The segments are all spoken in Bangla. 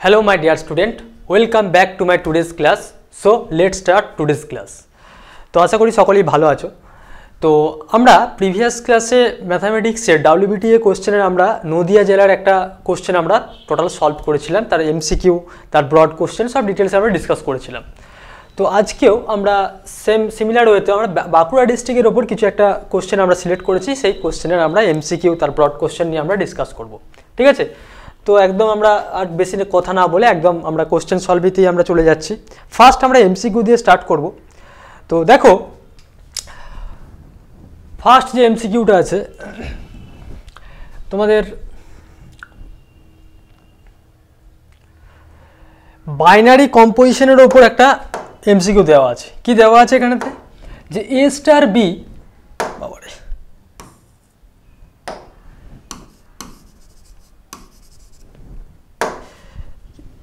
Hello my dear student, welcome back to my today's class. So let's start today's class. তো আশা করি সকলেই ভালো আছো। তো আমরা প্রিভিয়াস ক্লাসে ম্যাথামেটিক্সের WBTA কোশ্চেনের আমরা নদিয়া জেলার একটা কোশ্চেন আমরা টোটাল সলভ করেছিলাম, তার MCQ, তার ব্রড কোশ্চেন সব ডিটেলস আমরা ডিসকাস করেছিলাম। তো আজকেও আমরা সিমিলার ওয়েতে আমরা বাঁকুড়া ডিস্ট্রিক্টের ওপর কিছু একটা কোশ্চেন আমরা সিলেক্ট করেছি, সেই কোশ্চেনের আমরা MCQ তার ব্রড কোশ্চেন নিয়ে আমরা ডিসকাস করব, ঠিক আছে? তো একদম আমরা আর বেশি কথা না বলে একদম আমরা কোশ্চেন সলভিতেই আমরা চলে যাচ্ছি। ফার্স্ট আমরা MCQ দিয়ে স্টার্ট করব। তো দেখো ফার্স্ট যে MCQটা আছে তোমাদের বাইনারি কম্পোজিশনের ওপর একটা MCQ দেওয়া আছে। কি দেওয়া আছে এখানেতে, যে A স্টার B, বাবারে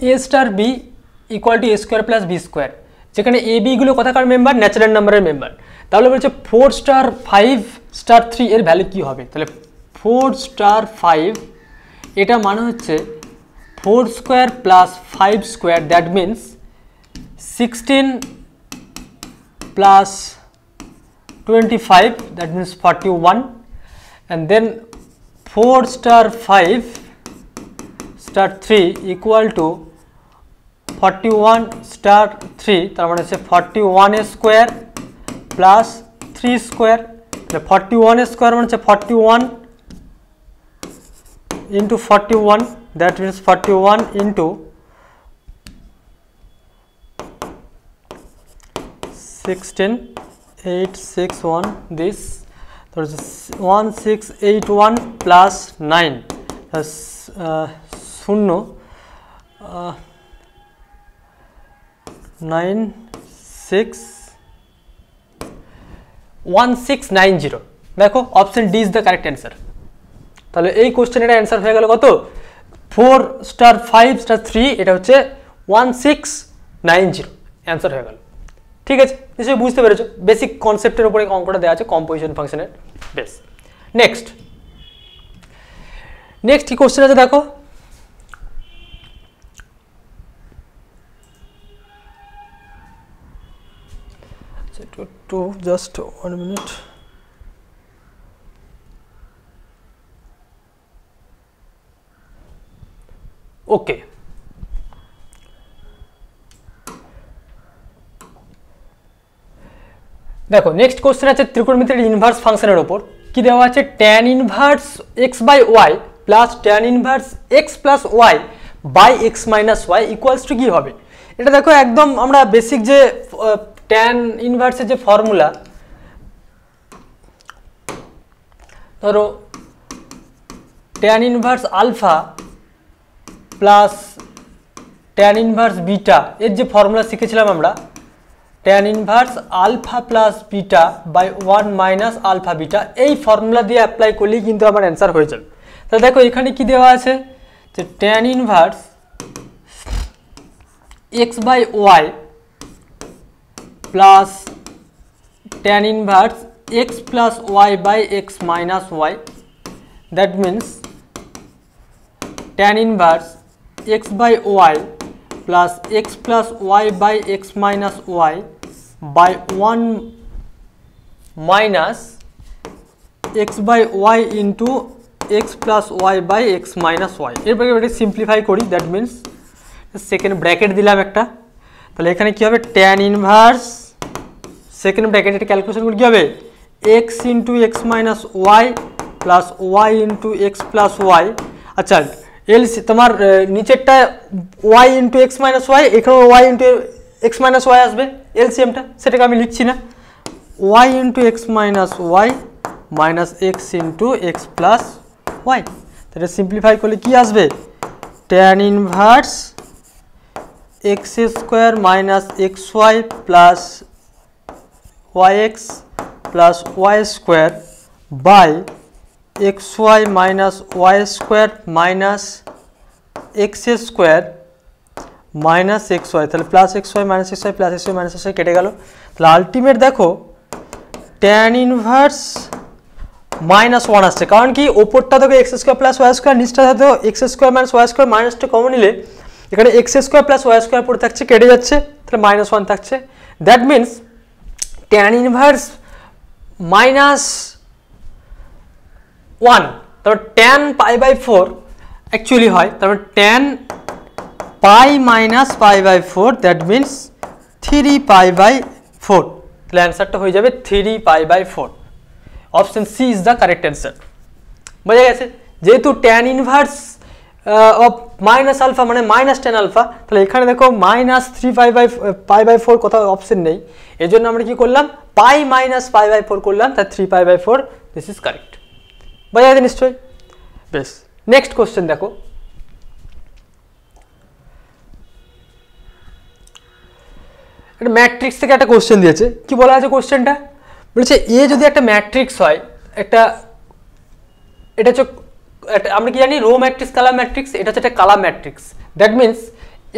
A star B equal to A square plus B square, যেখানে A B গুলো কথাকার মেম্বার, ন্যাচারাল নাম্বারের মেম্বার। তাহলে বলছে 4 স্টার 5 স্টার 3 এর ভ্যালু কি হবে? তাহলে 4 স্টার 5 এটা মানে হচ্ছে 4 square plus 5 square, that means 16 plus 25, that means 41, and then 4 star 5 star 3 equal to 41 star 3, তার মানে হচ্ছে 41 স্কোয়ার প্লাস 3 স্কোয়ার। 41 স্কোয়ার মানে হচ্ছে 41 into 41, that means 41 into 16, 861, this, there is 1681 plus 9, that's 1690। দেখো option D is the correct answer. তাহলে এই কোশ্চেনের অ্যান্সার হয়ে গেল কত? 4 স্টার 5 স্টার 3, এটা হচ্ছে 1690 অ্যান্সার হয়ে গেল। ঠিক আছে, নিশ্চয়ই বুঝতে পেরেছো বেসিক কনসেপ্টের উপরে অঙ্কটা দেওয়া আছে, কম্পোজিশন ফাংশনের বেস। নেক্সট কি কোশ্চেন আছে দেখো, জাস্ট 1 মিনিট। ওকে, দেখো নেক্সট কোশ্চেন আছে ত্রিকোণমিতির ইনভার্স ফাংশনের উপর। কি দেওয়া আছে? tan inverse x by y plus tan inverse x plus y by x minus y equals to কি হবে? এটা দেখো একদম আমরা বেসিক যে tan ইনভার্সের যে ফর্মুলা, ধরো tan inverse alpha plus tan inverse beta এর যে ফর্মুলা শিখেছিলাম আমরা, tan inverse alpha plus beta by 1 minus alpha beta, এই ফর্মুলা দিয়ে অ্যাপ্লাই করলেই কিন্তু আমার অ্যান্সার হয়ে যাবে। তাহলে দেখো এখানে কি দেওয়া আছে, যে tan inverse x by y plus tan inverse x plus y by x minus y, that means tan inverse x by y plus x plus y by x minus y by 1 minus x by y into x plus y by x minus y। এরপরে এটা সিম্পলিফাই করি, দ্যাট মিনস সেকেন্ড ব্র্যাকেট দিলাম একটা। তাহলে এখানে কি হবে? tan ইনভার্স সেকেন্ড ব্র্যাকেট, এটা ক্যালকুলেশন করে কি হবে? x into x minus y plus y into x plus y। আচ্ছা এলসি তোমার নিচেরটা y into x minus y, এখানে y into x minus y আসবে, এলসিএমটা সেটাকে আমি লিখছি না, y into x minus y minus x into x plus y. এটা সিম্পলিফাই করলে কি আসবে? tan inverse x square minus x y plus y x plus Y square by xy minus Y square minus x square minus x y, তাহলে plus x Y minus x y plus x Y minus x Y কেটে গেল। তাহলে আলটিমেট দেখো tan ইনভার্স মাইনাস 1 আসছে, কারণ কি ওপরটা থেকে X square plus Y square, নিচটা থেকে X square minus Y square মাইনাসটা কমন নিলে এখানে X square plus Y square পড়ে থাকছে, কেটে যাচ্ছে, তাহলে -1 থাকছে। দ্যাট মিনস ট্যান ইনভার্স -1, তারপর ট্যান π/4 অ্যাকচুয়ালি হয়, তারপর tan pi minus π/4, that means 3π/4। তাহলে অ্যান্সারটা হয়ে যাবে 3π/4। Option C is the correct answer. বোঝা গেছে? যেহেতু tan inverse of minus alpha মানে -tan আলফা, তাহলে এখানে দেখো -3π/4 কোথাও অপশন নেই, এই জন্য আমরা কি করলাম, পাই মাইনাস π/4 করলাম, তাই 3π/4, দিস ইজ কারেক্ট। বোঝা গেছে নিশ্চয়ই? বেশ, নেক্সট কোশ্চেন দেখো। একটা ম্যাট্রিক্স থেকে একটা কোশ্চেন দিয়েছে, কি বলা আছে কোশ্চেনটা, বলছে এ যদি একটা ম্যাট্রিক্স হয়, একটা এটা হচ্ছে আমরা কি জানি, রো ম্যাট্রিক্স কালাম ম্যাট্রিক্স, এটা হচ্ছে একটা কালাম ম্যাট্রিক্স। দ্যাট মিনস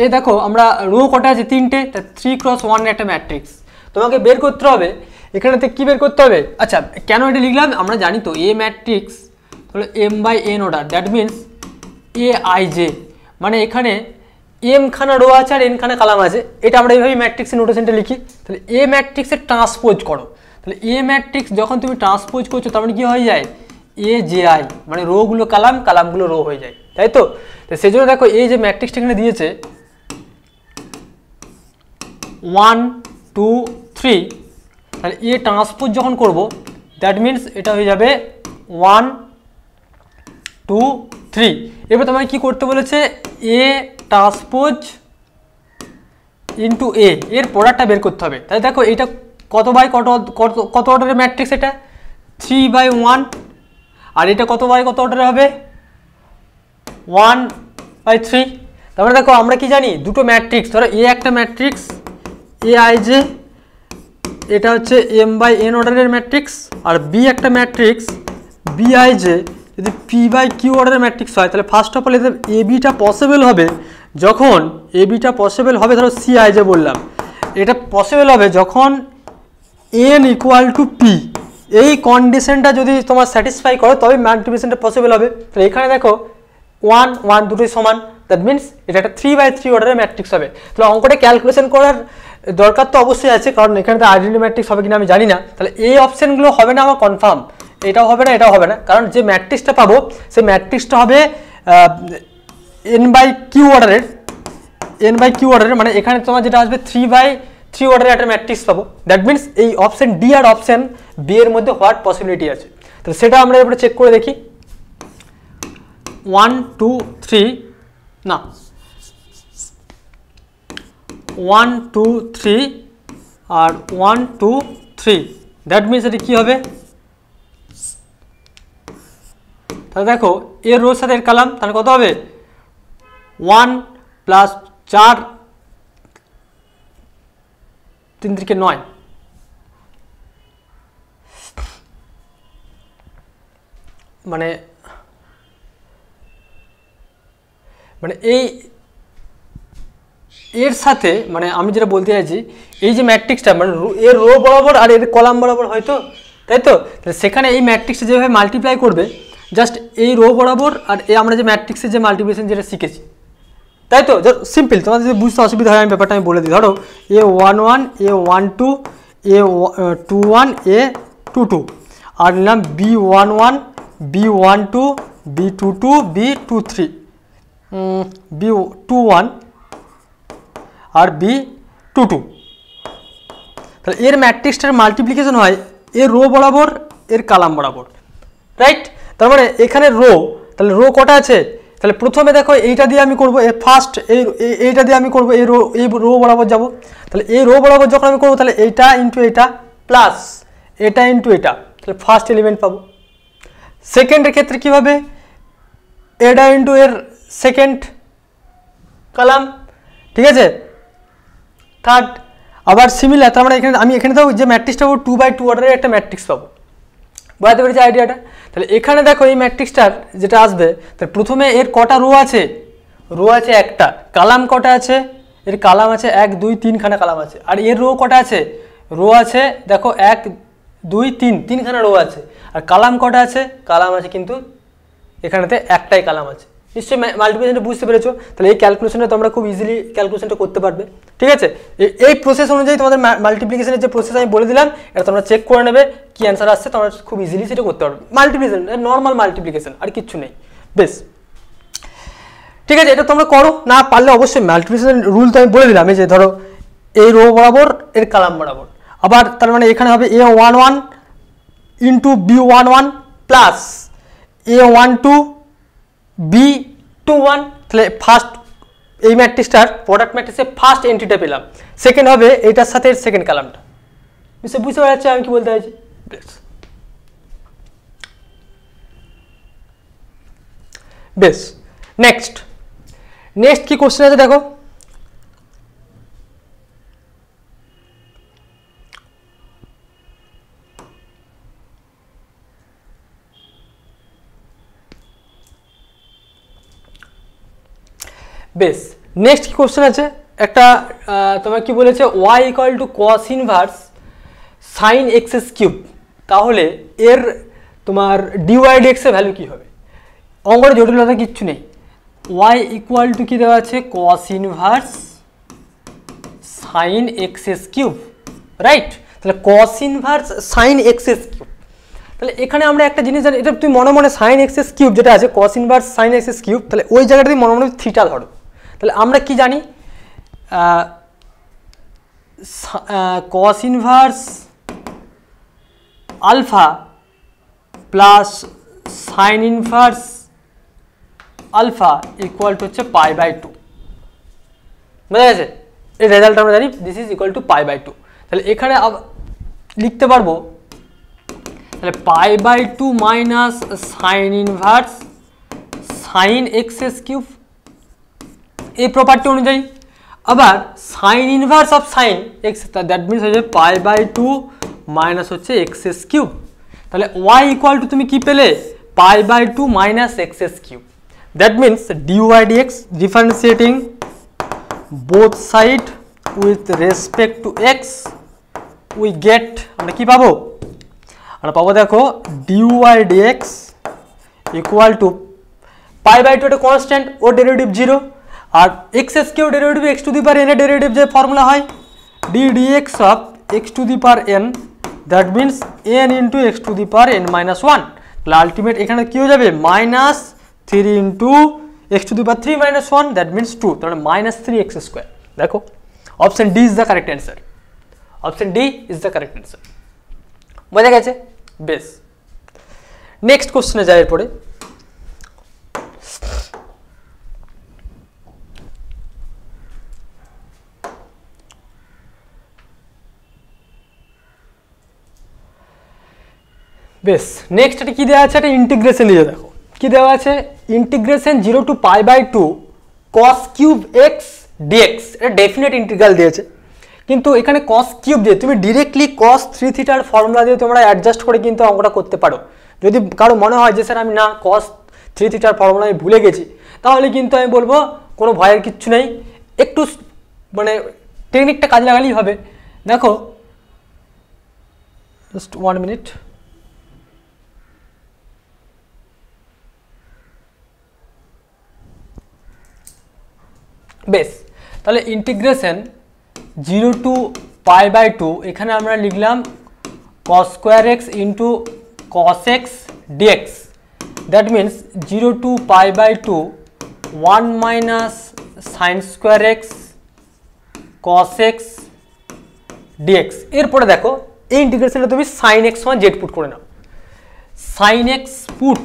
এ দেখো আমরা রো কটা আছে, 3টে, 3x1 এর একটা ম্যাট্রিক্স। তোমাকে বের করতে হবে এখানেতে কি বের করতে হবে। আচ্ছা, কেন এটা লিখলাম, আমরা জানি তো এ ম্যাট্রিক্স হলো m/n order, that means aij, মানে এখানে m খানা রো আছে আর n খানা কালাম আছে, এটা আমরা এইভাবে ম্যাট্রিক্সের নোটেশনটা লিখি। তাহলে এ ম্যাট্রিক্সের ট্রান্সপোজ করো, তাহলে এ ম্যাট্রিক্স যখন তুমি ট্রান্সপোজ করছো তার মানে কি হয়ে যায়, AJI, মানে রোগুলো কালাম, কালামগুলো রো হয়ে যায়, তাই তো? সেই জন্য দেখো এই যে ম্যাট্রিক্সটা এখানে দিয়েছে 1 2 3, তাহলে এ ট্রান্সপোজ যখন করব, দ্যাট মিনস এটা হয়ে যাবে 1 2 3। এবার তোমাকে কি করতে বলেছে, এ ট্রান্সপোজ ইন্টু এ, এর প্রোডাক্টটা বের করতে হবে। তাই দেখো এটা কত বাই কত অর্ডারের ম্যাট্রিক্স, এটা 3/1, আর এটা কত বাই কত অর্ডারে হবে, 1/3। তারপরে দেখো আমরা কি জানি, দুটো ম্যাট্রিক্স, ধরো এ একটা ম্যাট্রিক্স aij, এটা হচ্ছে m/n অর্ডারের ম্যাট্রিক্স, আর বি একটা ম্যাট্রিক্স bij, যদি p/q অর্ডারের ম্যাট্রিক্স হয়, তাহলে ফার্স্ট অফ অল এদের এ বিটা পসিবল হবে যখন, এ বিটা পসিবল হবে, ধরো cij বললাম, এটা পসিবল হবে যখন n = p, এই কন্ডিশনটা যদি তোমার স্যাটিসফাই করে তবে মাল্টিপ্লিকেশনটা পসিবল হবে। তাহলে এখানে দেখো 1 1 দুটোই সমান, দ্যাট মিনস এটা একটা 3/3 অর্ডারের ম্যাট্রিক্স হবে। তাহলে অঙ্কটা ক্যালকুলেশন করার দরকার তো অবশ্যই আছে, কারণ এখানে তো আইডেন্টি ম্যাট্রিক্স হবে কিনা আমি জানি না। তাহলে এই অপশনগুলো হবে না আমার কনফার্ম, এটাও হবে না, এটাও হবে না, কারণ যে ম্যাট্রিক্সটা পাবো সেই ম্যাট্রিক্সটা হবে n/q অর্ডারের, মানে এখানে তোমার যেটা আসবে 3/3 অর্ডারের একটা ম্যাট্রিক্স পাবো। দ্যাট মিনস এই অপশন ডি আর অপশন বি এর মধ্যে হওয়ার পসিবিলিটি আছে। তাহলে সেটা আমরা এবারে চেক করে দেখি। 1 2 3 না 1 2 3 আর 1 2 3, দ্যাট মিনস এটা কি হবে, তাহলে দেখো এর রোর সাথে এর কালাম, তাহলে কত হবে, 1 প্লাস 4 3 3 9, মানে এই এর সাথে, মানে আমি যেটা বলতে চাইছি, এই যে ম্যাট্রিক্সটা মানে এর রো বরাবর আর এর কলাম বরাবর হয়তো, তাই তো? তাহলে সেখানে এই ম্যাট্রিক্সটা যেভাবে মাল্টিপ্লাই করবে, জাস্ট এই রো বরাবর আর এই আমরা যে ম্যাট্রিক্সের যে মাল্টিপ্লিকেশন যেটা শিখেছি, তাই তো? সিম্পল, তোমাদের যদি বুঝতে অসুবিধা হয় আমি ব্যাপারটা আমি বলে দিই। ধরো a11 a12 a21 a22, আর নিলাম b11 b12 b22 b23 b21 আর b22, তাহলে এর ম্যাট্রিক্সটার মাল্টিপ্লিকেশন হয় এর রো বরাবর এর কালাম বরাবর, রাইট? তার মানে এখানে রো, তাহলে রো কটা আছে, তাহলে প্রথমে দেখো এইটা দিয়ে আমি করবো, ফার্স্ট এইটা দিয়ে আমি করবো, এই রো বরাবর যাব। তাহলে এই রো বরাবর যখন আমি করবো, তাহলে এইটা ইন্টু এটা প্লাস এটা ইন্টু এটা, তাহলে ফার্স্ট এলিমেন্ট পাবো। সেকেন্ডের ক্ষেত্রে কী হবে, এটা ইন্টু এর সেকেন্ড কালাম, ঠিক আছে? থার্ড আবার সিমিলার, তার মানে এখানে আমি এখানে তো যে ম্যাট্রিক্সটা পাবো 2/2 অর্ডারের একটা ম্যাট্রিক্স পাবো, বুঝতে পেরেছি আইডিয়াটা? তাহলে এখানে দেখো এই ম্যাট্রিক্সটার যেটা আসবে, তাহলে প্রথমে এর কটা রো আছে, রো আছে একটা, কালাম কটা আছে, এর কালাম আছে 1 2 3 খানা কালাম আছে, আর এর রো কটা আছে, রো আছে দেখো 1 2 3 3 খানা রো আছে, আর কালাম কটা আছে, কালাম আছে কিন্তু এখানেতে একটাই কালাম আছে, নিশ্চয়ই মাল্টিপ্লিকেশনটা বুঝতে পেরেছো। তাহলে এই ক্যালকুলেশনটা তোমরা খুব ইজিলি ক্যালকুলেশনটা করতে পারবে, ঠিক আছে। এই প্রসেস অনুযায়ী তোমাদের মাল্টিপ্লিকেশনের যে প্রসেস আমি বলে দিলাম এটা তোমরা চেক করে নেবে, কি অ্যান্সার আসছে তোমরা খুব ইজিলি সেটা করতে পারবে। মাল্টিপ্লিকেশন নর্মাল মাল্টিপ্লিকেশন, আর কিচ্ছু নেই। বেশ, ঠিক আছে, এটা তোমরা করো, না পারলে অবশ্যই মাল্টিপ্লিকেশন রুল তো আমি বলে দিলাম, এই যে ধরো এই রো বরাবর এর কলাম বরাবর, আবার তার মানে এখানে হবে A11 into B11 plus A12 B21, তাহলে ফার্স্ট এই ম্যাট্রিক্সটার প্রোডাক্ট ম্যাট্রিক্সের ফার্স্ট এন্ট্রিটা পেলাম। সেকেন্ড হবে এটার সাথে সেকেন্ড কলামটা। নিশ্চয়ই বুঝতে পারছি আমি কি বলতে চাইছি। বেশ, নেক্সট কি কোশ্চেন আছে দেখো। বেশ, নেক্সট কি কোশ্চেন আছে একটা, তোমার কি বলেছে y equal two cos inverse sin x cube, তাহলে এর তোমার dy dx এর ভ্যালু কি হবে? অঙ্কের জটিলতা কিচ্ছু নেই, y ইকুয়াল টু কি দেওয়া আছে cos inverse sin x cube, right. তাহলে cos inverse sin x cube, তাহলে এখানে আমরা একটা জিনিস জানি, এটা তুমি মনে মনে sin x কিউব যেটা আছে cos inverse sin x cube, তাহলে ওই জায়গাটা তুমি মনে মনে থিটা ধরো। তাহলে আমরা কি জানি cos inverse alpha plus sin inverse আলফা ইকুয়াল টু হচ্ছে π/2, বুঝা গেছে? এই রেজাল্ট আমরা জানি দিস ইজ ইকুয়াল টু π/2। তাহলে এখানে লিখতে পারবো তাহলে π/2 minus sin inverse sin x cube এই প্রপার্টি অনুযায়ী, আবার sin inverse of sin x that means হচ্ছে π/2 মাইনাস হচ্ছে x কিউব। তাহলে y ইকুয়াল টু তুমি কি পেলে π/2 minus x cube, that means dy dx differentiating both side with respect to x we get, আমরা কি পাবো? আমরা পাবো দেখো dy dx ইকুয়াল টু π/2 একটা কনস্ট্যান্ট, ও ডেরিভেটিভ 0, আর x cube derivative x to the power n এর ডেরিভেটিভ যে ফর্মুলা হয় d dx of x to the power n, that means n into x to the power n minus 1। তাহলে আলটিমেট এখানে কি হয়ে যাবে minus 3 into x to the power 3 minus 1, that means 2, তাহলে মাইনাস 3x স্কোয়ার। দেখো option D is the correct answer, option D is the correct answer, বোঝা গেছে? বেশ, নেক্সট কোশ্চেনে যাই এরপরে। বেশ, নেক্সট এটা কি দেওয়া আছে, একটা ইন্টিগ্রেশন দিয়ে দেখো কি দেওয়া আছে, integration 0 to π/2 cos cube x dx, এটা ডেফিনেট ইন্টিগ্রাল দিয়েছে, কিন্তু এখানে cos কিউব দিয়ে তুমি ডিরেক্টলি cos 3 থিটার ফর্মুলা দিয়ে তোমরা অ্যাডজাস্ট করে কিন্তু অঙ্কটা করতে পারো। যদি কারো মনে হয় যে স্যার আমি না cos 3 থিটার ফর্মুলা আমি ভুলে গেছি, তাহলে কিন্তু আমি বলবো কোনো ভয়ের কিচ্ছু নেই, একটু মানে টেকনিকটা কাজে লাগালেই হবে। দেখো জাস্ট 1 মিনিট, বেশ, তাহলে ইন্টিগ্রেশন 0 টু π/2 এখানে আমরা লিখলাম cos square x into cos x dx, that means 0 to π/2 1 minus sin square x cos x dx। এরপরে দেখো এই ইন্টিগ্রেশনটা তুমি sin x সমান z পুট করে নাও, sin x put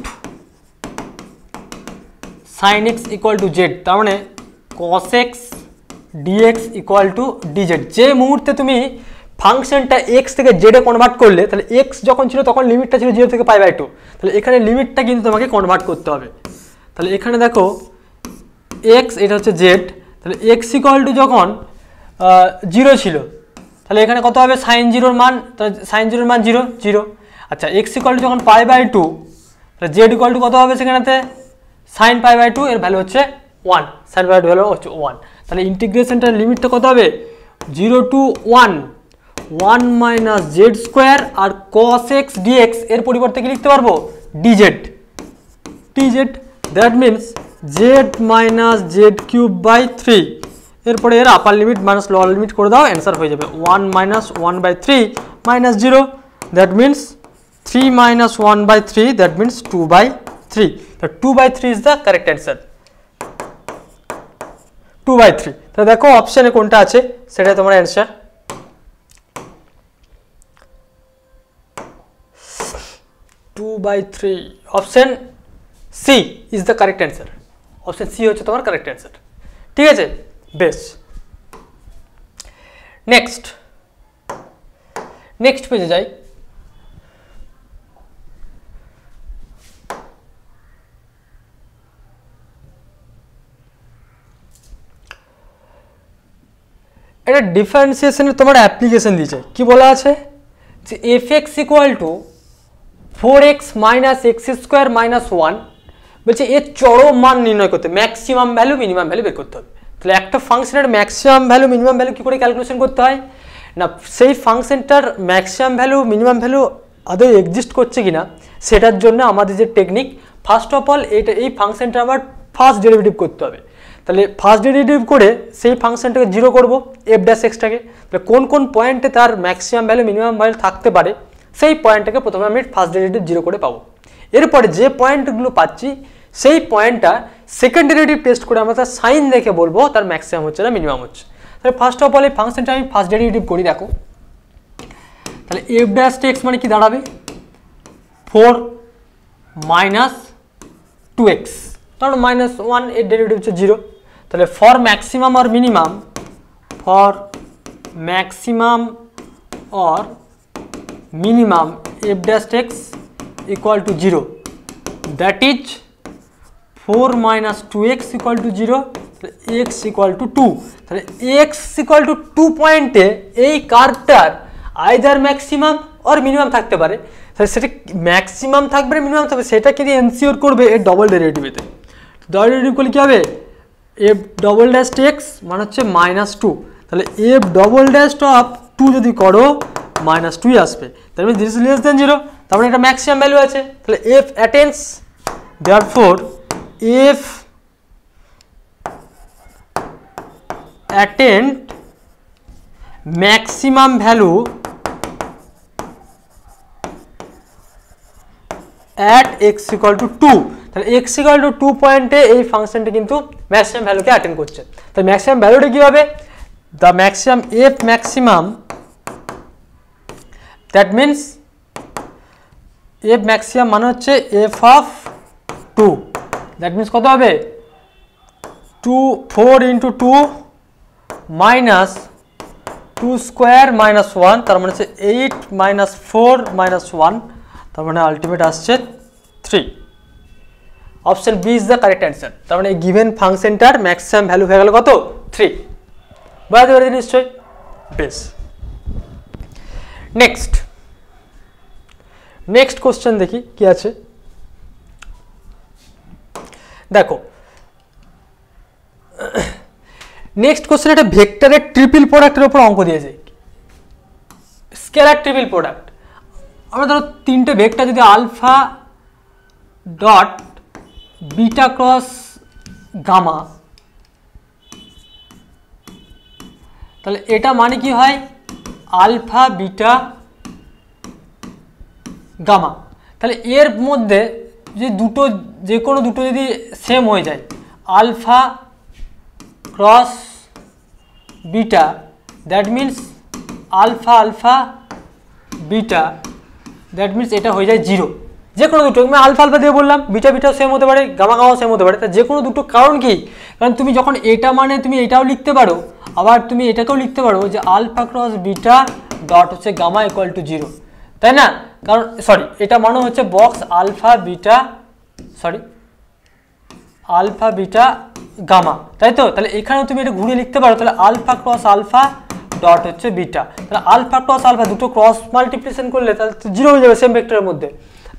sin x equal two z, তার মানে cos x dx equal to dz। যে মুহূর্তে তুমি ফাংশনটা x থেকে z এ কনভার্ট করলে, তাহলে x যখন ছিল তখন লিমিটটা ছিল 0 থেকে π/2, তাহলে এখানে লিমিটটা কিন্তু তোমাকে কনভার্ট করতে হবে। তাহলে এখানে দেখো x এটা হচ্ছে z, তাহলে x ইকুয়াল টু যখন 0 ছিল তাহলে এখানে কত হবে sin 0 এর মান, তাহলে sin 0 এর মান 0 0। আচ্ছা x ইকুয়াল টু যখন π/2 তাহলে z ইকুয়াল টু কত হবে সেখানেতে sin π/2 এর ভ্যালু হচ্ছে 1, sin π/2 ভ্যালু হচ্ছে 1। তাহলে ইন্টিগ্রেশনটার লিমিটটা কত হবে 0 টু 1 1 মাইনাস জেড স্কোয়ার, আর cos x dx এর পরিবর্তে কি লিখতে পারবো dz, that means z minus z cube by 3, এরপরে এর upper limit minus lower limit করে দাও, অ্যান্সার হয়ে যাবে 1 minus 1/3 minus 0, that means 3 minus 1/3, that means 2/3. The 2/3 is the correct answer. 2/3. তো দেখো অপশনে কোনটা আছে সেটা তোমার answer. 2/3, option C is the correct answer. Option C হচ্ছে তোমার কারেক্ট অ্যান্সার। ঠিক আছে, বেশ। নেক্সট পেজে যাই। এটা ডিফারেন্সিয়েশনের তোমার অ্যাপ্লিকেশন দিয়েছে, কি বলা আছে যে fx equal to 4x minus x square minus 1, বলছে এর চরম মান নির্ণয় করতে ম্যাক্সিমাম ভ্যালু মিনিমাম ভ্যালু বের করতে হবে। তাহলে একটা ফাংশনের ম্যাক্সিমাম ভ্যালু মিনিমাম ভ্যালু কী করে ক্যালকুলেশন করতে হয় না, সেই ফাংশনটার ম্যাক্সিমাম ভ্যালু মিনিমাম ভ্যালু আদৌ এক্সিস্ট করছে কিনা সেটার জন্য আমাদের যে টেকনিক, ফার্স্ট অফ অল এই ফাংশনটা আমার ফার্স্ট ডেরিভেটিভ করতে হবে। তাহলে ফার্স্ট ডেরিভেটিভ করে সেই ফাংশনটাকে জিরো করবো, এফ ড্যাশ এক্সটাকে। তাহলে কোন কোন পয়েন্টে তার ম্যাক্সিমাম ভ্যালু মিনিমাম ভ্যালু থাকতে পারে সেই পয়েন্টটাকে প্রথমে আমি ফার্স্ট ডেরিভেটিভ জিরো করে পাবো। এরপরে যে পয়েন্টগুলো পাচ্ছি সেই পয়েন্টটা সেকেন্ড ডেরিভেটিভ টেস্ট করে আমরা তার সাইন দেখে বলবো তার ম্যাক্সিমাম হচ্ছে না মিনিমাম হচ্ছে। তাহলে ফার্স্ট অফ অল এই ফাংশনটা আমি ফার্স্ট ডেরিভেটিভ করি। দেখো তাহলে এফ ড্যাশ এক্স মানে কি দাঁড়াবে 4 মাইনাস 2x, কারণ মাইনাস 1 এর ডেরিভেটিভ হচ্ছে 0। তাহলে for maximum or minimum, for maximum or minimum F dash x equal to 0, that is 4 minus 2x equal to 0, তাহলে এক্স ইকুয়াল টু 2। তাহলে এক্স ইকুয়াল টু 2 পয়েন্টে এই কার্ভটার আইদার ম্যাক্সিমাম অর মিনিমাম থাকতে পারে। তাহলে সেটা ম্যাক্সিমাম থাকবে মিনিমাম থাকবে সেটা কিন্তু এনসিওর করবে এর ডবল ডেরিভেটিভেতে। ডবল ডেরিভেটিভ করলে কী হবে, এফ ডবল ড্যাশ এক্স মানে হচ্ছে মাইনাস 2, তাহলে এফ ডবল ড্যাশ অফ 2 যদি করো মাইনাস 2 আসবে, তার মানে দিস ইজ লেস দেন 0, তার মানে এটা ম্যাক্সিমাম ভ্যালু আছে। তাহলে f attains, therefore f attains maximum value at x equal to 2, তাহলে এক্স ইকুয়াল টু 2 পয়েন্টে এই ফাংশনটা কিন্তু ম্যাক্সিমাম ভ্যালুকে অ্যাটেন্ড করছে। তাহলে ম্যাক্সিমাম ভ্যালুটা কী হবে, the maximum F maximum, that means F maximum মানে হচ্ছে এফ অফ 2, দ্যাট মিনস কত হবে 4 ইন্টু 2 মাইনাস 2 স্কোয়ার মাইনাস 1, তার মানে হচ্ছে 8 মাইনাস 4 মাইনাস 1, তার মানে আলটিমেট আসছে 3। Option B is the correct answer. তার মানে এই গিভেন ফাংশনটার ম্যাক্সিমাম ভ্যালু হয়ে গেল কত 3, বুঝতে পারছি নিশ্চয়ই, বেশ। নেক্সট কোশ্চেন দেখি কি আছে। দেখো নেক্সট কোশ্চেন একটা ভেক্টরের ট্রিপল প্রোডাক্টের উপর অঙ্ক দিয়েছে, স্কেলার ট্রিপল প্রোডাক্ট। আমরা ধরো তিনটে ভেক্টর যদি alpha dot beta cross gamma, তাহলে এটা মানে কি হয় আলফা বিটা গামা। তাহলে এর মধ্যে যে কোনো দুটো যদি সেম হয়ে যায়, alpha cross beta, that means alpha alpha beta, that means এটা হয়ে যায় 0। যে কোনো দুটো, আমি আলফা আলফা দিয়ে বললাম, বিটা বিটাও সেম হতে পারে, গামা গামাও সেম হতে পারে। তা যে কোনো দুটো, কারণ কি, কারণ তুমি যখন এটা মানে তুমি এটাও লিখতে পারো, আবার তুমি এটাকেও লিখতে পারো যে আলফা ক্রস বিটা ডট হচ্ছে গামা ইকুয়াল টু 0, তাই না? কারণ সরি, এটা মানে হচ্ছে box alpha beta, alpha beta gamma, তাই তো? তাহলে এখানেও তুমি এটা ঘুরিয়ে লিখতে পারো, তাহলে আলফা ক্রস আলফা ডট হচ্ছে বিটা, তাহলে আলফা ক্রস আলফা দুটো ক্রস মাল্টিপ্লিকেশন করলে তাহলে 0 হয়ে যাবে সেম ভেক্টরের মধ্যে।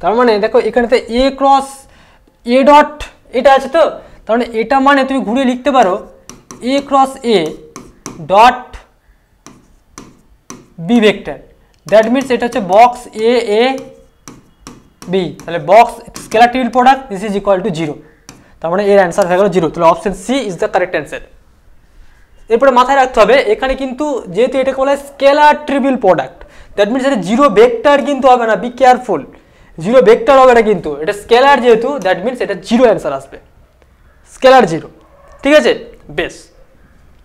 তার মানে দেখো এখানেতে এ ক্রস এ ডট এটা আছে, তো তার মানে এটা মানে তুমি ঘুরিয়ে লিখতে পারো A cross A dot B vector, that means এটা হচ্ছে বক্স এ এ বি, তাহলে box scalar triple product this is equal to 0। তার মানে এর অ্যান্সার হয়ে গেল 0। তাহলে option C is the correct answer. এরপরে মাথায় রাখতে হবে এখানে কিন্তু যেহেতু এটাকে বলা হয় scalar triple product, that means এটা জিরো ভেক্টর কিন্তু হবে না, বি কেয়ারফুল, জিরো ভেক্টর হবে না কিন্তু, এটা স্কেলার যেহেতু দ্যাট মিনস এটা জিরো অ্যান্সার আসবে, স্কেলার জিরো। ঠিক আছে, বেশ,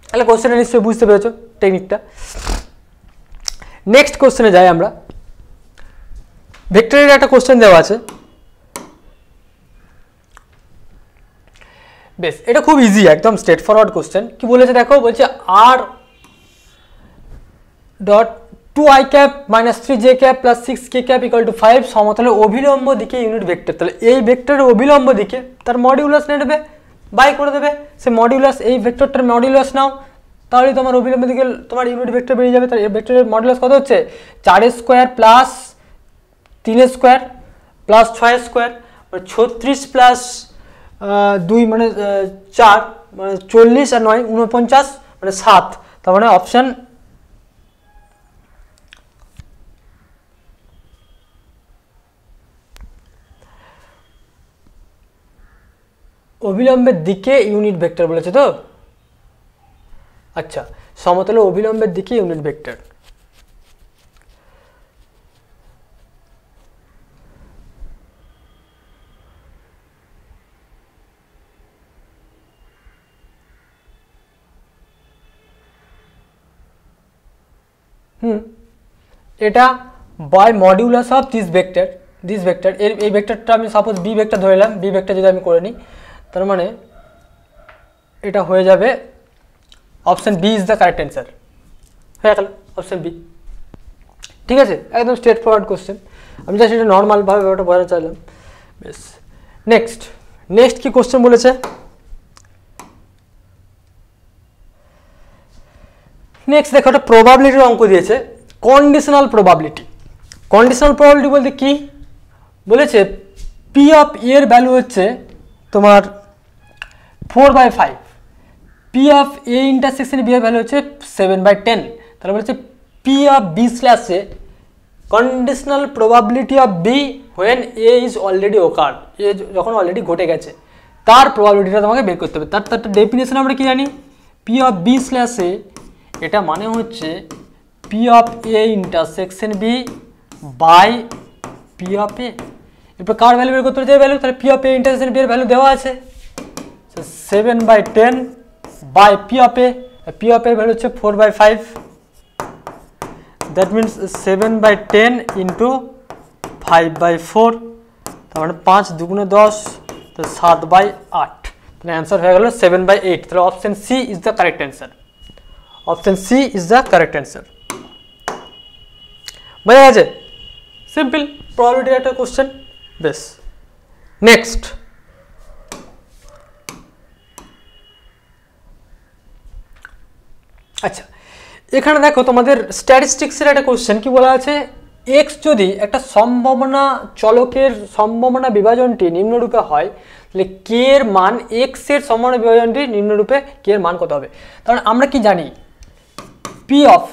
তাহলে কোশ্চেনটা নিশ্চয়ই বুঝতে পেরেছো টেকনিকটা। নেক্সট কোশ্চেনে যাই আমরা। ভেক্টরের একটা কোশ্চেন দেওয়া আছে, বেশ এটা খুব ইজি, একদম স্ট্রেট ফরওয়ার্ড কোশ্চেন। কি বলেছে দেখো, বলছে আর dot 2i cap minus 3j cap plus 6k cap equal to 5 সমতলে অভিলম্ব দিকে ইউনিট ভেক্টর। তাহলে এই ভেক্টরের অভিলম্ব দিকে তার মডিউলাস নেবে, বাই করে দেবে, সে মডিউলাস, এই ভেক্টরটার মডিউলাস নাও, তাহলে তোমার অভিলম্ব দিকে তোমার ইউনিট ভেক্টর বেরিয়ে যাবে। তার এই ভেক্টরের মডিউলাস কত হচ্ছে, 4 square plus 3 square plus 6 square, মানে 36 প্লাস 2 মানে 4 মানে 40 আর 9 49 মানে 7। তার মানে অপশান অভিলম্বের দিকে ইউনিট ভেক্টর বলেছে তো, আচ্ছা সমতলে অভিলম্বের দিকে ইউনিট ভেক্টর। এটা by modulus of this vector, এর এই ভেক্টরটা আমি সাপোজ বি ভেক্টর ধরে নিলাম, বি ভেক্টর যদি আমি করে নিই, তার মানে এটা হয়ে যাবে option B is the correct answer, হয়ে গেল অপশন বি। ঠিক আছে, একদম স্ট্রেট ফরওয়ার্ড কোশ্চেন, আমি জাস্ট এটা নর্মালভাবে ব্যাপারটা বোঝাতে চাইলাম। বেশ, নেক্সট কি কোশ্চেন বলেছে, নেক্সট দেখো একটা প্রবাবিলিটির অঙ্ক দিয়েছে, কন্ডিশনাল প্রবাবিলিটি। কন্ডিশনাল প্রবাবিলিটি বলতে কি বলেছে, পি অফ এর ভ্যালু হচ্ছে তোমার 4/5, P of A intersection B এর ভ্যালু হচ্ছে 7/10। তাহলে বলেছে P of B slash A conditional probability of B when A is already occur, A যখন অলরেডি ঘটে গেছে তার প্রবাবিলিটিটা তোমাকে বের করতে হবে। তার ডেফিনেশন আমরা কি জানি, P of B slash A, এটা মানে হচ্ছে P of A intersection B by P of A. এরপর কার ভ্যালু বের করতে হবে, যে ভ্যালু, তাহলে P of A intersection B এর ভ্যালু দেওয়া আছে 7/10 by P of A, P of এর ভ্যালু হচ্ছে 4/5, দ্যাট মিনস 7/10 ইন্টু 5/4, তার মানে 5 দুগুণে 10, তো 7/8, তাহলে অ্যান্সার হয়ে গেল 7/8। তাহলে option C is the correct answer, option C is the correct answer. বোঝা গেছে, সিম্পল প্রবাবিলিটির একটা কোশ্চেন। বেশ, নেক্সট আচ্ছা, এখানে দেখো তোমাদের স্ট্যাটিস্টিক্সের একটা কোশ্চেন, কি বলা আছে, এক্স যদি একটা সম্ভাবনা চলকের সম্ভাবনা বিভাজনটি নিম্নরূপে হয়, তাহলে কে এর মান, এক্স এর সম্ভাবনা বিভাজনটি নিম্নরূপে কে এর মান কত হবে। কারণ আমরা কি জানি, P of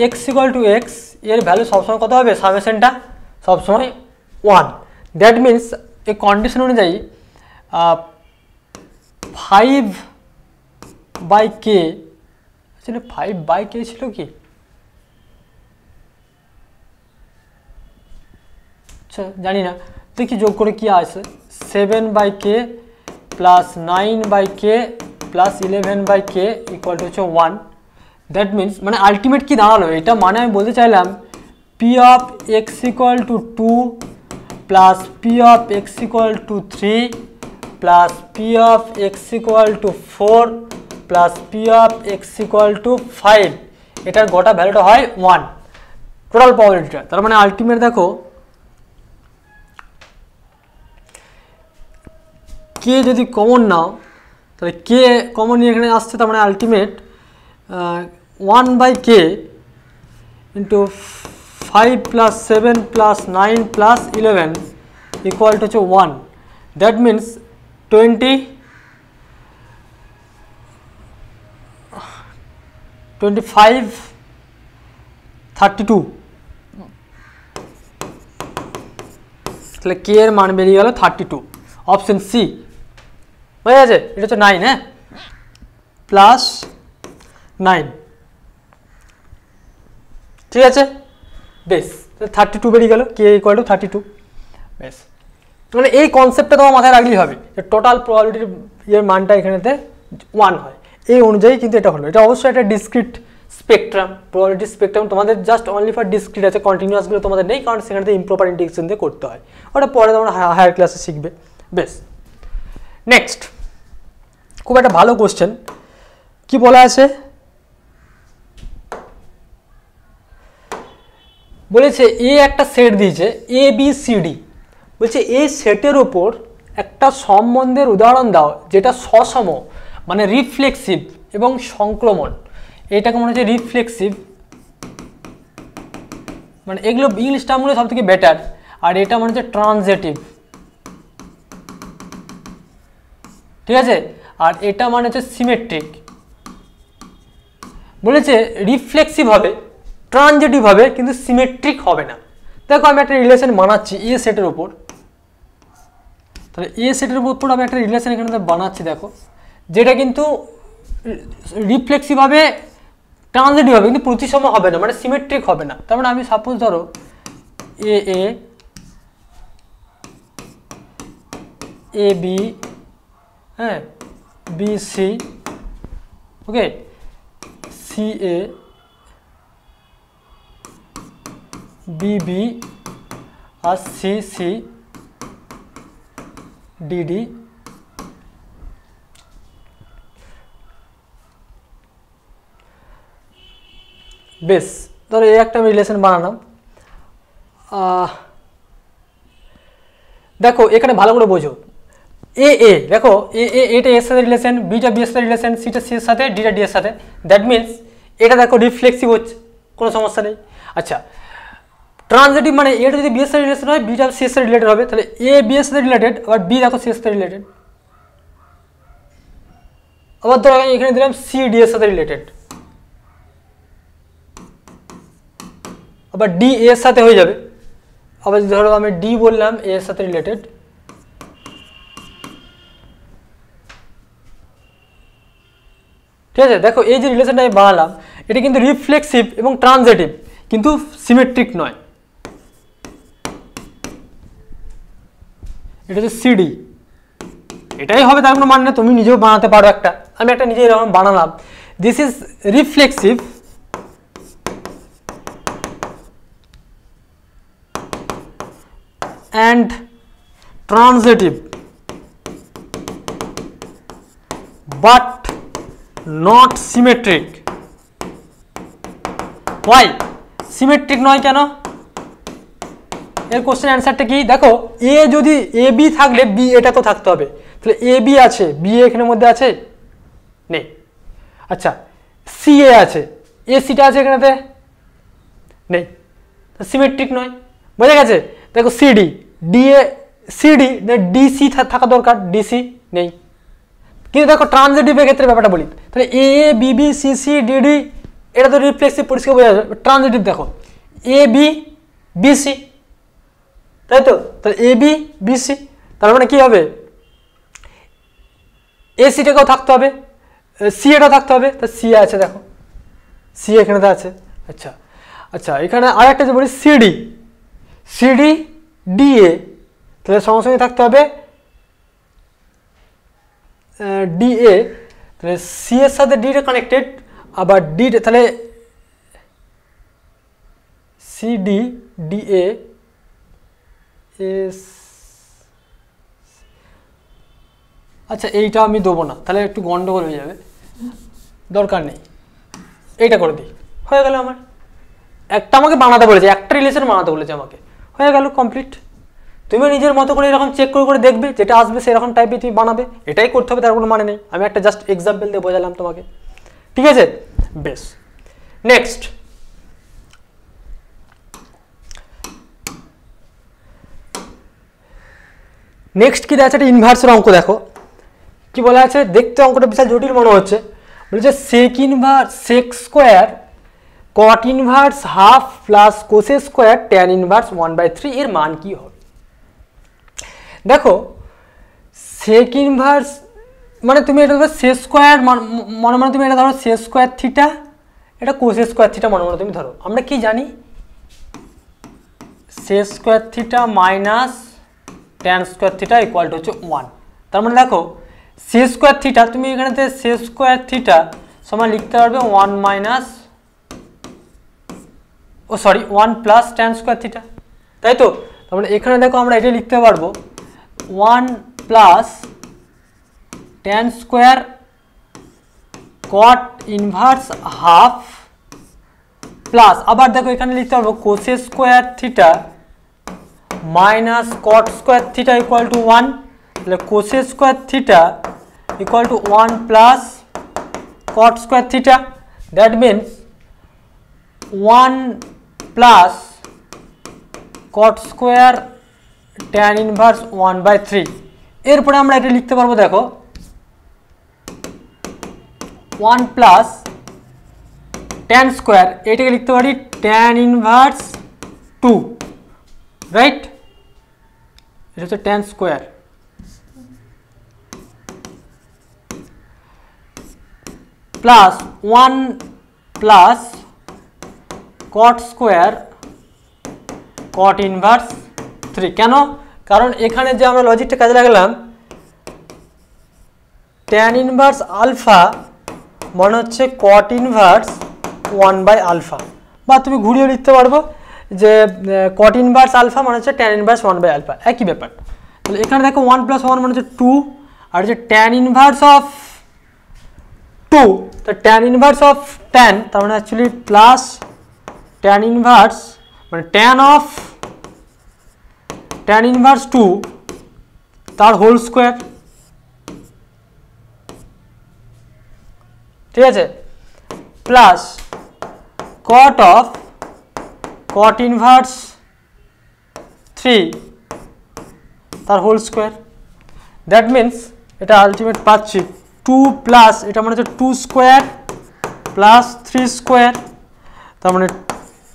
x equal to x এর ভ্যালু সবসময় কত হবে, সামেশনটা সবসময় 1। দ্যাট মিনস এই কন্ডিশন অনুযায়ী 5/k, আসলে 5/k ছিল কি, আচ্ছা জানি না, দেখি যোগ করে কি আসে, 7/k plus 9/k plus 11/k equal to হচ্ছে 1। দ্যাট মিনস মানে আলটিমেট কি দাঁড়ালো, এটা মানে আমি বলতে চাইলাম P of x equal to 2 plus P of x equal to 3 plus P of x equal two 4 plus P of x equal to 5, এটার গোটা ভ্যালুটা হয় 1, টোটাল প্রবাবিলিটিটা। তার মানে আলটিমেট দেখো কে যদি কমন নাও, তাহলে কে কমন নিয়ে এখানে আসছে, তার মানে ultimate 1/k into 5 plus 7 plus 9 plus 11 equal to হচ্ছে 1। দ্যাট মিনস 25 32 তাহলে কে এর মান বেরিয়ে গেল 32, অপশন সি। বুঝা যাচ্ছে? এটা হচ্ছে 9, হ্যাঁ, প্লাস 9, ঠিক আছে, বেশ 32 বেরিয়ে গেল, কে ইকুয়াল টু 32। বেশ, মানে এই কনসেপ্টটা তোমার মাথায় রাখলেই হবে যে টোটাল প্রবাবিলিটির এর মানটা এখানেতে 1 হয়, এই অনুযায়ী কিন্তু এটা হলো। এটা অবশ্যই একটা ডিসক্রিট স্পেকট্রাম, প্রবাবিলিটি স্পেকট্রাম তোমাদের জাস্ট অনলি ফর ডিসক্রিট আছে, কন্টিনিউয়াসগুলো তোমাদের নেই, কারণ সেখানে ইমপ্রপার ইন্টিগ্রেশন দিয়ে করতে হয়, ওটা পরে তোমরা হায়ার ক্লাসে শিখবে। বেশ, নেক্সট খুব একটা ভালো কোশ্চেন, কি বলা আছে, বলেছে এ একটা সেট দিয়েছে এ বি সি ডি, বলছে এই সেটের উপর একটা সম্বন্ধের উদাহরণ দাও যেটা সসম, মানে রিফ্লেক্সিভ এবং সংক্রমণ। এটাকে মনে হচ্ছে রিফ্লেক্সিভ, মানে এগুলো ইংলিশ টার্মগুলো সব থেকে বেটার, আর এটা মনে হচ্ছে ট্রানজিটিভ, ঠিক আছে, আর এটা মানে হচ্ছে সিমেট্রিক। বলেছে রিফ্লেক্সিভ হবে, ট্রানজিটিভ হবে, কিন্তু সিমেট্রিক হবে না। দেখো আমি একটা রিলেশন বানাচ্ছি এ সেটের উপর, তাহলে এ সেটের উপর আমি একটা রিলেশন এখানে বানাচ্ছি, দেখো, যেটা কিন্তু রিফ্লেক্সিভ হবে, ট্রানজিটিভ হবে, কিন্তু প্রতিসম হবে না, মানে সিমেট্রিক হবে না। তার মানে আমি সাপোজ ধরো এ এ, এ বি, হ্যাঁ, বি সি, ওকে, সি এ, বি বি, আর সি সি, ডি ডি, বেশ, ধরো এই একটা আমি রিলেশন বানালাম। দেখো এখানে ভালো করে বোঝো, এ এ, দেখো এটা এর সাথে রিলেশন, বিটা বি এর সাথে রিলেশন, সিটা সি এর সাথে, ডিটা ডি এর সাথে, দ্যাট মিনস এটা দেখো রিফ্লেক্সিভ হচ্ছে, কোনো সমস্যা নেই। আচ্ছা, ট্রানজিটিভ মানে এটা যদি বি এর সাথে রিলেশন হয়, বিটা সি এর সাথে রিলেটেড হবে, তাহলে এ বি এর সাথে রিলেটেড, আবার বি দেখো সি এর সাথে রিলেটেড, আবার ধরো এখানে দিলাম সি ডি এর সাথে রিলেটেড, আবার ডি এর সাথে হয়ে যাবে, আবার ধরো আমি ডি বললাম এ এর সাথে রিলেটেড, ঠিক আছে। দেখো এই যে রিলেশনটা আমি বানালাম, এটা কিন্তু রিফ্লেক্সিভ এবং ট্রানজিটিভ, কিন্তু সিমেট্রিক নয়। এটা হচ্ছে সিডি, এটাই হবে তার কোনো মানে না, তুমি নিজেও বানাতে পারো একটা, আমি একটা নিজে এরকম বানালাম, this is reflexive and transitive but not symmetric. Why symmetric নয় কেন? এর কোশ্চেন অ্যান্সারটা কি? দেখো এ যদি এ বি থাকলে বি এটা তো থাকতে হবে, তাহলে এ বি আছে, বি এখানের মধ্যে আছে নেই। আচ্ছা, সি এ আছে, এ সিটা আছে এখানেতে নেই, সিমেট্রিক নয়, বোঝা গেছে। দেখো সিডি, ডিএ সিডি, ডিসি থাকা দরকার, ডিসি নেই। কিন্তু দেখো ট্রানজিটিভের ক্ষেত্রে ব্যাপারটা বলি, তাহলে A A B B C C D D, এটা তো রিফ্লেক্সিভ পরিষ্কার বোঝা যাবে। ট্রানজিটিভ দেখো এ বি বি সি, তাই তো, তাহলে এ বি বি সি, তার মানে কি হবে, এ সিটাকেও থাকতে হবে, সি এটাও থাকতে হবে, তা সি আছে, দেখো সি এখানেতে আছে। আচ্ছা আচ্ছা, এখানে আর একটা যে বলি সিডি, সিডি ডিএ, তাহলে সঙ্গে সঙ্গে থাকতে হবে ডিএ, তাহলে সি এর সাথে ডিটা কানেক্টেড, আবার ডি, তাহলে সিডি ডিএ এস। আচ্ছা এইটা আমি দেবো না, তাহলে একটু গন্ডগোল হয়ে যাবে, দরকার নেই, এইটা করে দিই, হয়ে গেল আমার। একটা আমাকে বানাতে বলেছে, একটা রিলেশন বানাতে বলেছে আমাকে, হয়ে গেল কমপ্লিট। তুমি নিজের মতো করে এরকম চেক করে করে দেখবে, যেটা আসবে সেরকম টাইপে তুমি বানাবে, এটাই করতে হবে, তার কোনো মানে নেই। আমি একটা জাস্ট এক্সাম্পল দিয়ে বোঝালাম তোমাকে, ঠিক আছে। বেশ, নেক্সট নেক্সট কি দেওয়া আছে, একটা ইনভার্সের অঙ্ক দেখো কি বলা আছে, দেখতে অঙ্কটা বিশাল জটিল মনে হচ্ছে। বলেছে sec inverse sec square cot inverse half plus cosec square tan inverse 1/3 এর মান কি হবে। দেখো সেক ইনভার্স মানে তুমি এটা ধরো সে স্কোয়ার মনে মনে তুমি এটা ধরো সে স্কোয়ার থিটা, এটা কোস স্কোয়ার থিটা মনে মনে তুমি ধরো। আমরা কি জানি sec square theta minus tan square theta equal to হচ্ছে 1। তার মানে দেখো সে স্কোয়ার থিটা তুমি এখানেতে সে স্কোয়ার থিটা সমান লিখতে পারবে 1 minus 1 plus tan square theta, তাই তো। তার মানে এখানে দেখো আমরা এটা লিখতে পারবো 1 plus tan square cot inverse half plus আবার দেখো এখানে লিখতে পারবো cos square theta minus cot square theta equal to 1। তাহলে cos square theta equal to 1 plus cot square theta, that means 1 plus cot square tan inverse 1/3। এরপরে আমরা এটা লিখতে পারবো দেখো 1 প্লাস ট্যান স্কোয়ার, এটাকে লিখতে পারি ট্যান ইনভার্স 2, রাইট। এটা হচ্ছে tan square plus 1 plus cot square cot inverse 3। কেন? কারণ এখানে যে আমরা লজিকটা কাজে লাগালাম ট্যান ইনভার্স আলফা মনে হচ্ছে কট ইনভার্স 1/α, বা তুমি ঘুরিয়ে লিখতে পারবো যে কট ইনভার্স আলফা মানে হচ্ছে ট্যান ইনভার্স 1/α, একই ব্যাপার। তাহলে এখানে দেখো 1 প্লাস 1 মানে হচ্ছে 2, আর হচ্ছে ট্যান ইনভার্স অফ 2, তো ট্যান ইনভার্স অফ ট্যান তার মানে অ্যাকচুয়ালি প্লাস ট্যান ইনভার্স মানে ট্যান ইনভার্স 2 তার হোল স্কোয়ার, ঠিক আছে, plus cot of caught inverse 3 তার হোল স্কোয়ার। দ্যাট মিনস এটা আলটিমেট পাচ্ছি 2 প্লাস এটা মানে হচ্ছে 2 স্কোয়ার প্লাস 3 স্কোয়ার, তার মানে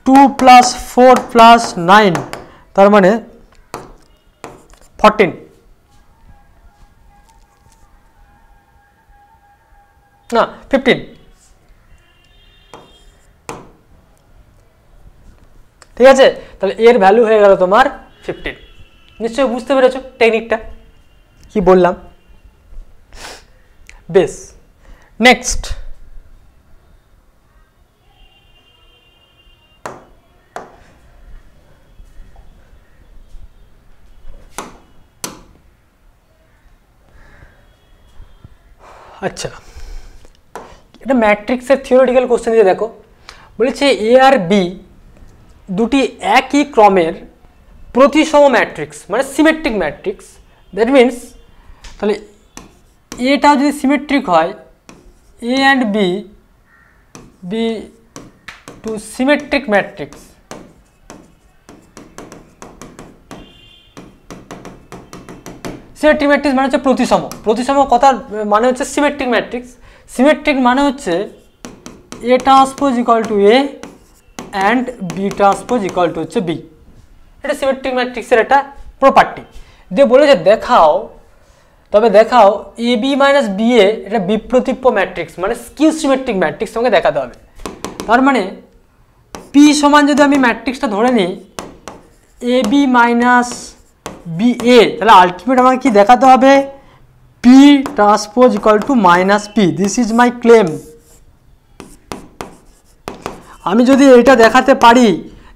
2 প্লাস 4 প্লাস 9 তার মানে 14, না 15, ঠিক আছে। তাহলে এর ভ্যালু হয়ে গেল তোমার 15। নিশ্চয়ই বুঝতে পেরেছো টেকনিকটা কি বললাম। বেশ, নেক্সট আচ্ছা, এটা ম্যাট্রিক্সের থিওরিটিক্যাল কোশ্চেন দিয়ে দেখো, বলেছে এ আর বি দুটি একই ক্রমের প্রতিসম ম্যাট্রিক্স মানে সিমেট্রিক ম্যাট্রিক্স। দ্যাট মিনস তাহলে এটাও যদি সিমেট্রিক হয় A and B two symmetric matrix, symmetric matrix মানে হচ্ছে প্রতিসম, প্রতিসম কথার মানে হচ্ছে সিমেট্রিক ম্যাট্রিক্স। সিমেট্রিক মানে হচ্ছে A transpose equal to A and B transpose equal to হচ্ছে বি। এটা সিমেট্রিক ম্যাট্রিক্সের একটা প্রপার্টি দিয়ে বলেছে দেখাও, তবে দেখাও A B minus B A এটা বিপ্রতিপ্য ম্যাট্রিক্স মানে স্কিউ সিমেট্রিক ম্যাট্রিক্স তোমাকে দেখাতে হবে। তার মানে পি সমান যদি আমি ম্যাট্রিক্সটা ধরে নিই এ বি মাইনাস বি এ, তাহলে আলটিমেট আমাকে কি দেখাতে হবে P transpose equal two minus P. This is my claim. আমি যদি এটা দেখাতে পারি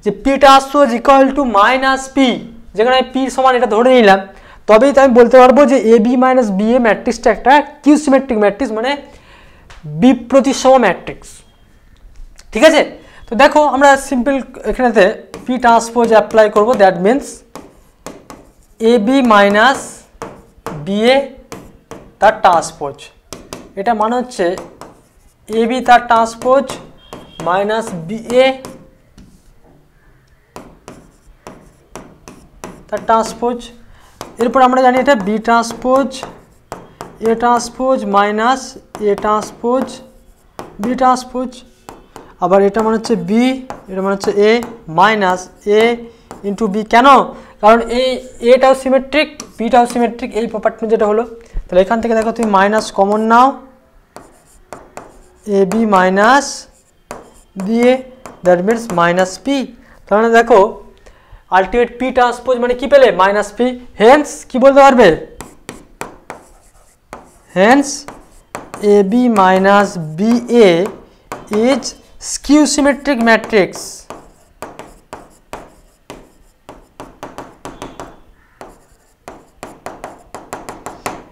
যে P transpose equal two minus P, যেখানে পি সমান এটা ধরে নিলাম, তবেই তো আমি বলতে পারবো যে এ বি মাইনাস বি এ ম্যাট্রিক্সটা একটা কিউ সিমেট্রিক ম্যাট্রিক্স মানে বিপ্রতিসম ম্যাট্রিক্স, ঠিক আছে। তো দেখো আমরা সিম্পল এখানেতে পি ট্রান্সপোজ অ্যাপ্লাই করবো। That means A B minus B A তার ট্রান্সপোজ, এটা মানে হচ্ছে এ বি তার ট্রান্সপোজ মাইনাস বি এ তার ট্রান্সপোজ। এরপর আমরা জানি এটা B transpose A transpose minus A transpose B transpose, আবার এটা মানে হচ্ছে বি, এটা মানে হচ্ছে A minus A into B. কেন? কারণ এই এটাও সিমেট্রিক, বিটাও সিমেট্রিক, এই প্রপার্টি যেটা হলো। তাহলে এখান থেকে দেখো তুমি মাইনাস কমন নাও, এ বি মাইনাস দিয়ে দ্যাট মিনস মাইনাস পি। তার মানে দেখো আলটিমেট পি ট্রান্সপোজ মানে কি পেলে? Minus P. হেন্স কি বলতে পারবে? Hence A B minus B A is skew symmetric matrix.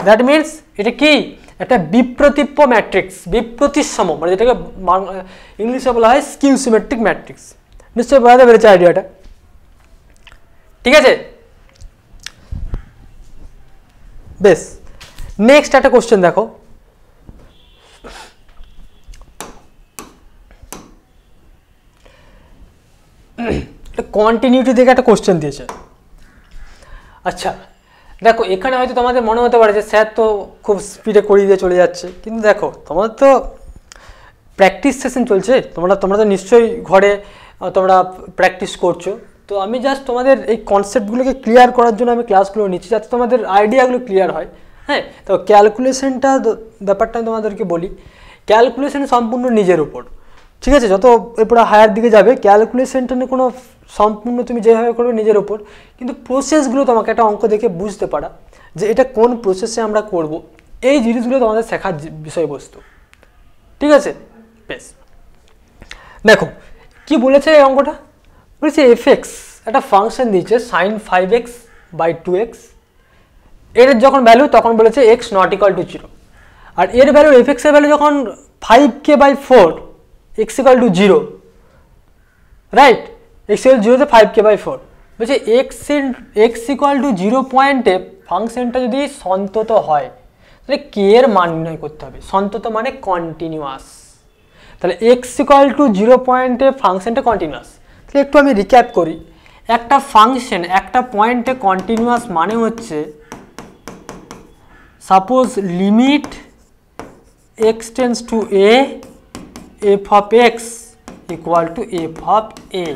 That means এটা কি? একটা বিপ্রতিপ্য ম্যাট্রিক্স, বিপ্রতিসম, মানে যেটাকে ইংলিশে বলা হয় স্কিউ সিমেট্রিক ম্যাট্রিক্স। নিশ্চয়ই বোঝাতে পেরেছে আইডিয়াটা, ঠিক আছে? বেশ, নেক্সট একটা কোশ্চেন দেখো। কন্টিনিউটি থেকে একটা কোশ্চেন দিয়েছে। আচ্ছা দেখো, এখানে হয়তো তোমাদের মনে হতে পারে যে স্যার তো খুব স্পিডে করিয়ে দিয়ে চলে যাচ্ছে, কিন্তু দেখো তোমাদের তো প্র্যাকটিস সেশন চলছে, তোমরা তো নিশ্চয়ই ঘরে তোমরা প্র্যাকটিস করছো। তো আমি জাস্ট তোমাদের এই কনসেপ্টগুলোকে ক্লিয়ার করার জন্য আমি ক্লাসগুলো নিচ্ছি, যাতে তোমাদের আইডিয়াগুলো ক্লিয়ার হয়। হ্যাঁ, তো ক্যালকুলেশনটা ব্যাপারটা আমি তোমাদেরকে বলি, ক্যালকুলেশন সম্পূর্ণ নিজের উপর, ঠিক আছে? যত এরপরে হায়ার দিকে যাবে ক্যালকুলেশনটা নিয়ে কোনো সম্পূর্ণ তুমি যেভাবে করবে নিজের ওপর, কিন্তু প্রসেসগুলো তোমাকে একটা অঙ্ক দেখে বুঝতে পারা যে এটা কোন প্রসেসে আমরা করব, এই জিনিসগুলো তোমাদের শেখার বিষয়বস্তু, ঠিক আছে? বেশ, দেখো কি বলেছে এই অঙ্কটা। বলেছে এফ এক্স একটা ফাংশন দিয়েছে সাইন 5x/2x, এর যখন ভ্যালু তখন বলেছে এক্স নট ইকুয়াল টু 0, আর এর ভ্যালু এফ এক্স এর ভ্যালু যখন 5k/4 x equal to 0, right? x equal 0 তে 5k/4 বলছে x ইকুয়াল টু 0 পয়েন্টে ফাংশনটা যদি সন্তত হয় তাহলে কে এর মান নির্ণয় করতে হবে। সন্তত মানে কন্টিনিউয়াস, তাহলে x ইকুয়াল টু 0 পয়েন্টে ফাংশনটা কন্টিনিউয়াস। তাহলে একটু আমি রিক্যাপ করি, একটা ফাংশন একটা পয়েন্টে কন্টিনিউয়াস মানে হচ্ছে suppose limit x tends to a f of x equal to f of a।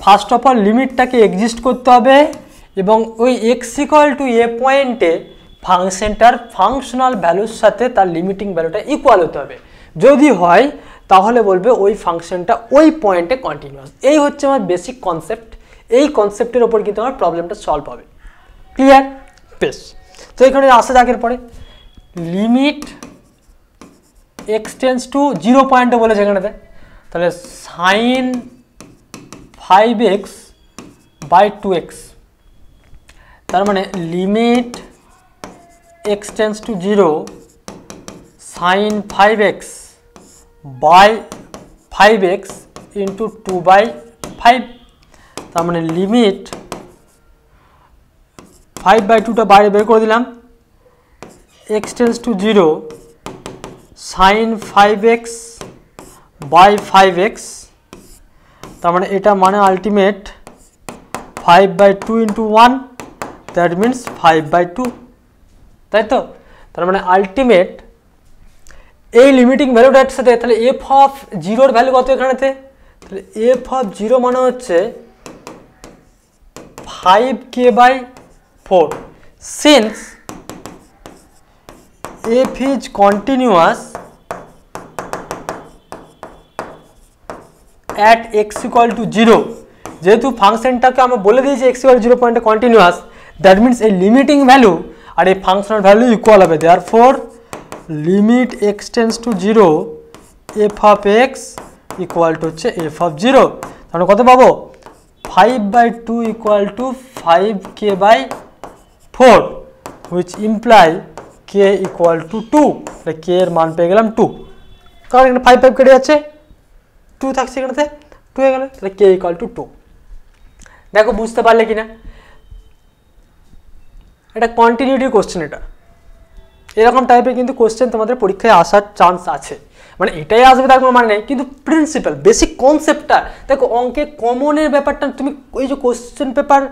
First of all লিমিটটাকে এক্সিস্ট করতে হবে এবং ওই x ইকুয়াল টু a পয়েন্টে ফাংশনটার ফাংশনাল ভ্যালুর সাথে তার লিমিটিং ভ্যালুটা ইকুয়াল হতে হবে। যদি হয় তাহলে বলবে ওই ফাংশনটা ওই পয়েন্টে কন্টিনিউয়াস। এই হচ্ছে আমার বেসিক কনসেপ্ট, এই কনসেপ্টের ওপর কিন্তু আমার প্রবলেমটা সলভ হবে। ক্লিয়ার? বেশ, তো এখানে আসা যাক এরপরে লিমিট x টেন্ডস টু 0 পয়েন্টে বলেছে এখানেতে, তাহলে সাইন 5x/2x, তার মানে limit x tends to 0 sine 5x/5x into 2/5, তার মানে লিমিট 5/2টা বাইরে বের করে দিলাম, x tends to 0 sine 5x/5x, তার মানে এটা মানে আলটিমেট 5/2 ইন্টু 1, দ্যাট মিনস 5/2, তাই তো? তার মানে আলটিমেট এই লিমিটিং ভ্যালুটার সাথে তাহলে এফ অফ 0 ভ্যালু কত এখানেতে? তাহলে এফ অফ 0 মানে হচ্ছে 5k/4, since f is continuous at x equal to 0, যেহেতু ফাংশনটাকে আমরা বলে দিয়েছি x equal to 0 পয়েন্টে কন্টিনিউয়াস, দ্যাট মিনস এই লিমিটিং ভ্যালু আর এই ফাংশনাল ভ্যালু ইকুয়াল হবে। Therefore limit x tends to 0 f of x equal to হচ্ছে f of 0, তাহলে কত পাবো? 5/2 equal to 5k/4, which imply k equal to 2, তাহলে k এর মান পেয়ে গেলাম 2, কারণ এখানে 5 কেটে যাচ্ছে, 2 থাকছে এখানেতে, 2 হয়ে গেল, তাহলে k ইকুয়াল টু 2। দেখো বুঝতে পারলে কিনা? এটা কন্টিনিউটি কোশ্চেন, এটা এরকম টাইপের কিন্তু কোশ্চেন তোমাদের পরীক্ষায় আসার চান্স আছে, মানে এটাই আসবে তার কোনো মানে নেই, কিন্তু প্রিন্সিপাল বেসিক কনসেপ্টটা দেখো। অঙ্কে কমনের ব্যাপারটা তুমি ওই যে কোশ্চেন পেপার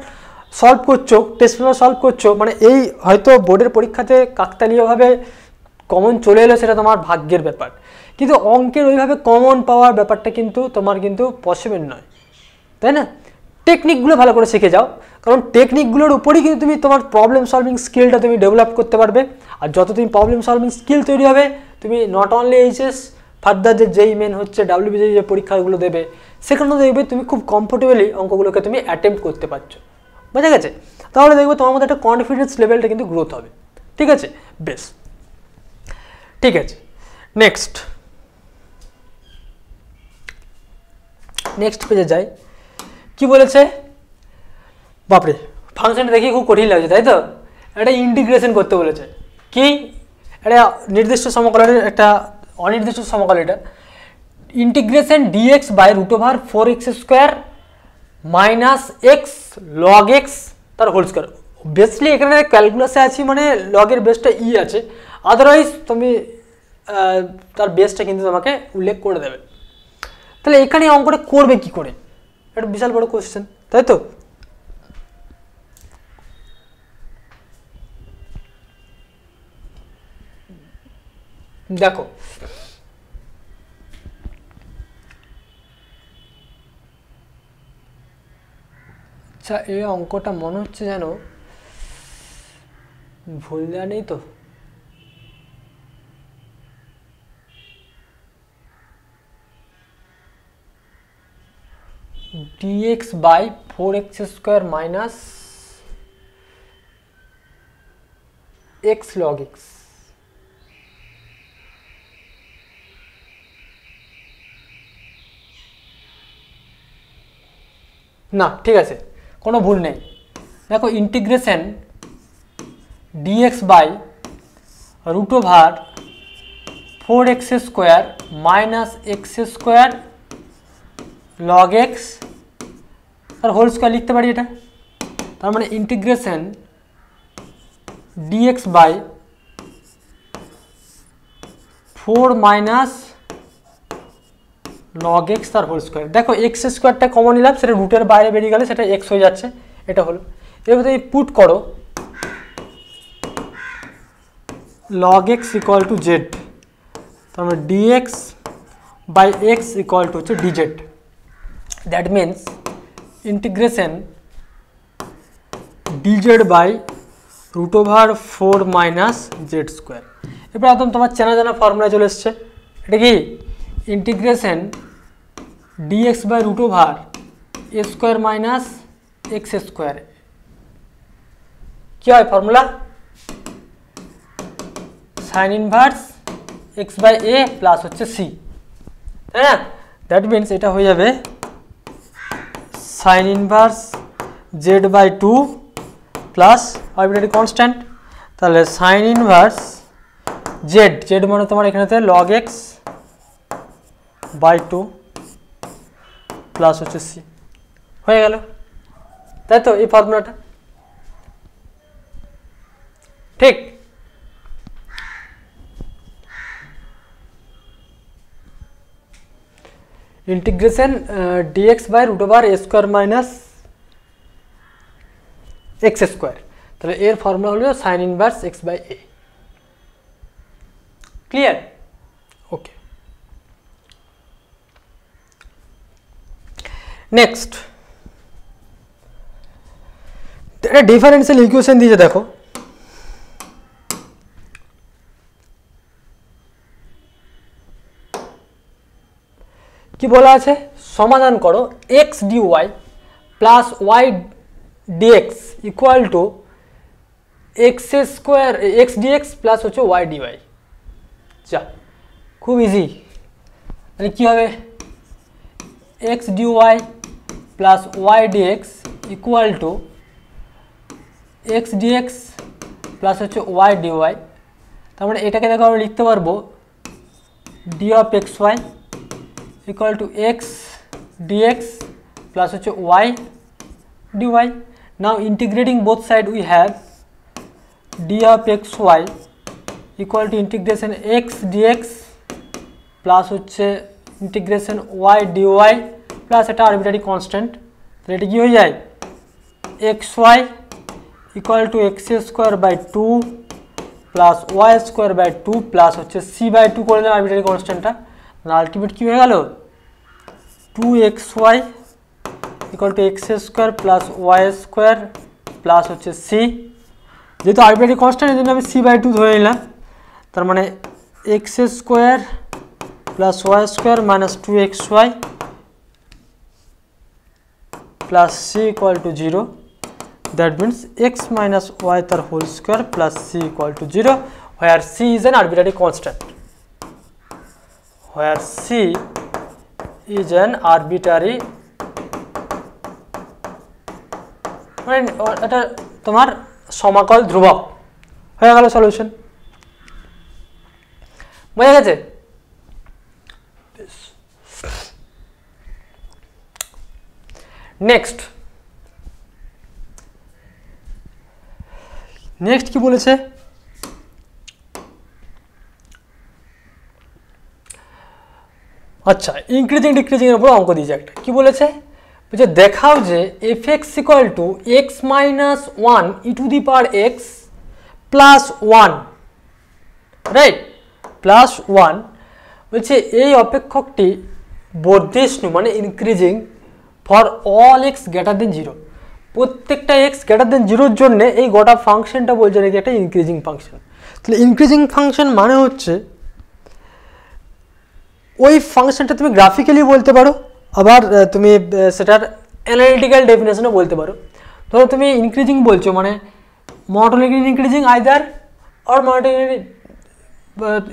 সলভ করছো, টেস্ট পেপার সলভ করছো, মানে এই হয়তো বোর্ডের পরীক্ষাতে কাকতালীয়ভাবে কমন চলে এলো, সেটা তোমার ভাগ্যের ব্যাপার, কিন্তু অঙ্কের ওইভাবে কমন পাওয়ার ব্যাপারটা কিন্তু তোমার কিন্তু পসিবল নয়, তাই না? টেকনিকগুলো ভালো করে শিখে যাও, কারণ টেকনিকগুলোর উপরেই কিন্তু তুমি তোমার প্রবলেম সলভিং স্কিলটা তুমি ডেভেলপ করতে পারবে। আর যত তুমি প্রবলেম সলভিং স্কিল তৈরি হবে, তুমি নট অনলি এইচএস, ফার্দার যে যেই মেন হচ্ছে ডাব্লিউবিসি যে পরীক্ষাগুলো দেবে, সেখানেও দেখবে তুমি খুব কমফোর্টেবলি অঙ্কগুলোকে তুমি অ্যাটেম্প্ট করতে পারছো। বোঝা গেছে? তাহলে দেখবে তোমার মধ্যে একটা কনফিডেন্স লেভেলটা কিন্তু গ্রোথ হবে। ঠিক আছে, বেশ, ঠিক আছে। নেক্সট পেজে যাই। কি বলেছে? বাপরে, ফাংশনটা দেখি খুব কঠিন লাগছে, তাই তো? এটা ইন্টিগ্রেশন করতে বলেছে। কি? এটা নির্দিষ্ট সমকালের একটা অনির্দিষ্ট সমকাল, এটা integration dx by root over 4x² minus x log x তার হোল স্কোয়ার। বেসলি এখানে ক্যালকুলাসে আছি মানে লগের বেসটা ই আছে, আদারওয়াইজ তুমি তার বেসটা কিন্তু তোমাকে উল্লেখ করে দেবে। তাহলে এখানে অঙ্কটা করবে কি করে? এটা বিশাল বড় কোশ্চেন, তাই তো? দেখো, আচ্ছা এই অঙ্কটা মনে হচ্ছে যেন ভুল দেওয়া নেই তো? dx by 4x² minus x log x। না, ঠিক আছে, কোনো ভুল নেই। দেখো, integration dx by root over 4x² minus x² log x তার হোল স্কোয়ার লিখতে পারি এটা। তার মানে integration dx by 4 minus log x তার হোল স্কোয়ার। দেখো, x² কমন নিলাম, সেটা রুটের বাইরে বেরিয়ে গেলে সেটা এক্স হয়ে যাচ্ছে, এটা হলো। এবার তুমি পুট করো log x equal to z, তার মানে dx by x equal to হচ্ছে dz। That means integration dz by root over 4 minus z square. এবার একদম তোমার চেনা জানা ফর্মুলা চলে এসছে। এটা কি? Integration dx by root over a square minus x square. কী হয় formula? Sine inverse x by a plus হচ্ছে সি, তাই না? দ্যাট মিনস এটা হয়ে যাবে sine inverse z by 2 plus arbitrary constant. তাহলে সাইন ইনভার্স জেড, জেড মানে তোমার এখানেতে লগ এক্স বাই 2 প্লাস হচ্ছে সি, হয়ে গেল, তাই তো? এই ফর্মুলাটা ঠিক। Integration dx by root over a square minus x square, তাহলে এর ফর্মুলা হলো sine inverse x by a. Clear? Okay, next এটা ডিফারেন্সিয়াল ইকুয়েশন দিয়েছে। দেখো, কি বলা আছে? সমাধান করো x dy plus y dx equal to x square x dx plus হচ্ছে ওয়াই ডিওয়াই। যা, খুব ইজি। তাহলে কী হবে? X dy plus y dx equal to x dx plus হচ্ছে ওয়াই ডিওয়াই। তার মানে এটাকে দেখো আমরা লিখতে পারবো d of x y equal to x dx plus হচ্ছে y dy. Now integrating both side we have d of xy equal to integration x dx plus হচ্ছে integration y dy plus এটা arbitrary constant। তাহলে এটা কি হয়ে যায়? xy equal to x square by 2 plus y square by 2 plus হচ্ছে c by 2 করে দিলাম arbitrary constant টা। আলটিমেট কি হয়ে গেল? 2xy equal to x square plus Y square plus হচ্ছে সি, যেহেতু আরবিট্রারি কনস্ট্যান্ট এই জন্য আমি সি বাই টু ধরে নিলাম, তার মানে x square plus Y square minus two x y plus c equal to zero, that means x minus y তার whole square plus c equal to zero, where c is an arbitrary constant, where c is an arbitrary, মানে এটা তোমার সমাকল ধ্রুবক হয়ে গেল সলিউশন। বোঝা গেছে? নেক্সট কি বলেছে? আচ্ছা, ইনক্রিজিং ডিক্রিজিং এর উপর অঙ্ক দিয়েছে একটা। কি বলেছে? বলছে দেখাও যে F x equal to x minus one e to the power x plus one, right, plus one. বলছে এই অপেক্ষকটি বর্ধিষ্ণু মানে increasing for all x greater than zero, প্রত্যেকটা এক্স গ্রেটার দেন জিরোর জন্য এই গোটা ফাংশনটা বলছে নাকি একটা ইনক্রিজিং ফাংশন। তাহলে ইনক্রিজিং ফাংশন মানে হচ্ছে ওই ফাংশনটা তুমি গ্রাফিক্যালি বলতে পারো, আবার তুমি সেটার অ্যানালিটিক্যাল ডেফিনেশনও বলতে পারো। ধরো তুমি ইনক্রিজিং বলছো মানে মনোটোনিক ইনক্রিজিং আইদার আর মনোটোনিক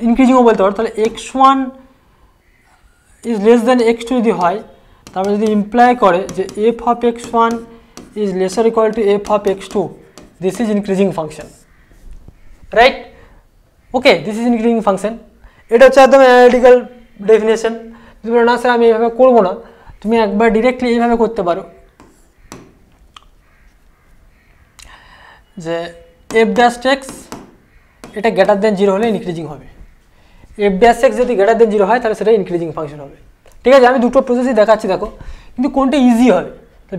ইনক্রিজিংও বলতে পারো। তাহলে x one is less than x two যদি হয়, তারপরে যদি ইমপ্লাই করে যে f of x one is lesser equal to f of x two, this is increasing function, right? Okay, this is increasing function. এটা হচ্ছে একদম অ্যানালিটিক্যাল ডেফিনেশন। তুমি না স্যার আমি এইভাবে করবো না, তুমি একবার ডিরেক্টলি এইভাবে করতে পারো যে এফ ড্যাশ এক্স এটা গ্রেটার দেন জিরো হলে ইনক্রিজিং হবে, এফ ড্যাশ এক্স যদি গ্রেটার দেন জিরো হয় তাহলে সেটা ইনক্রিজিং ফাংশন হবে। ঠিক আছে, আমি দুটো প্রসেসই দেখাচ্ছি, দেখো কিন্তু কোনটা ইজি হবে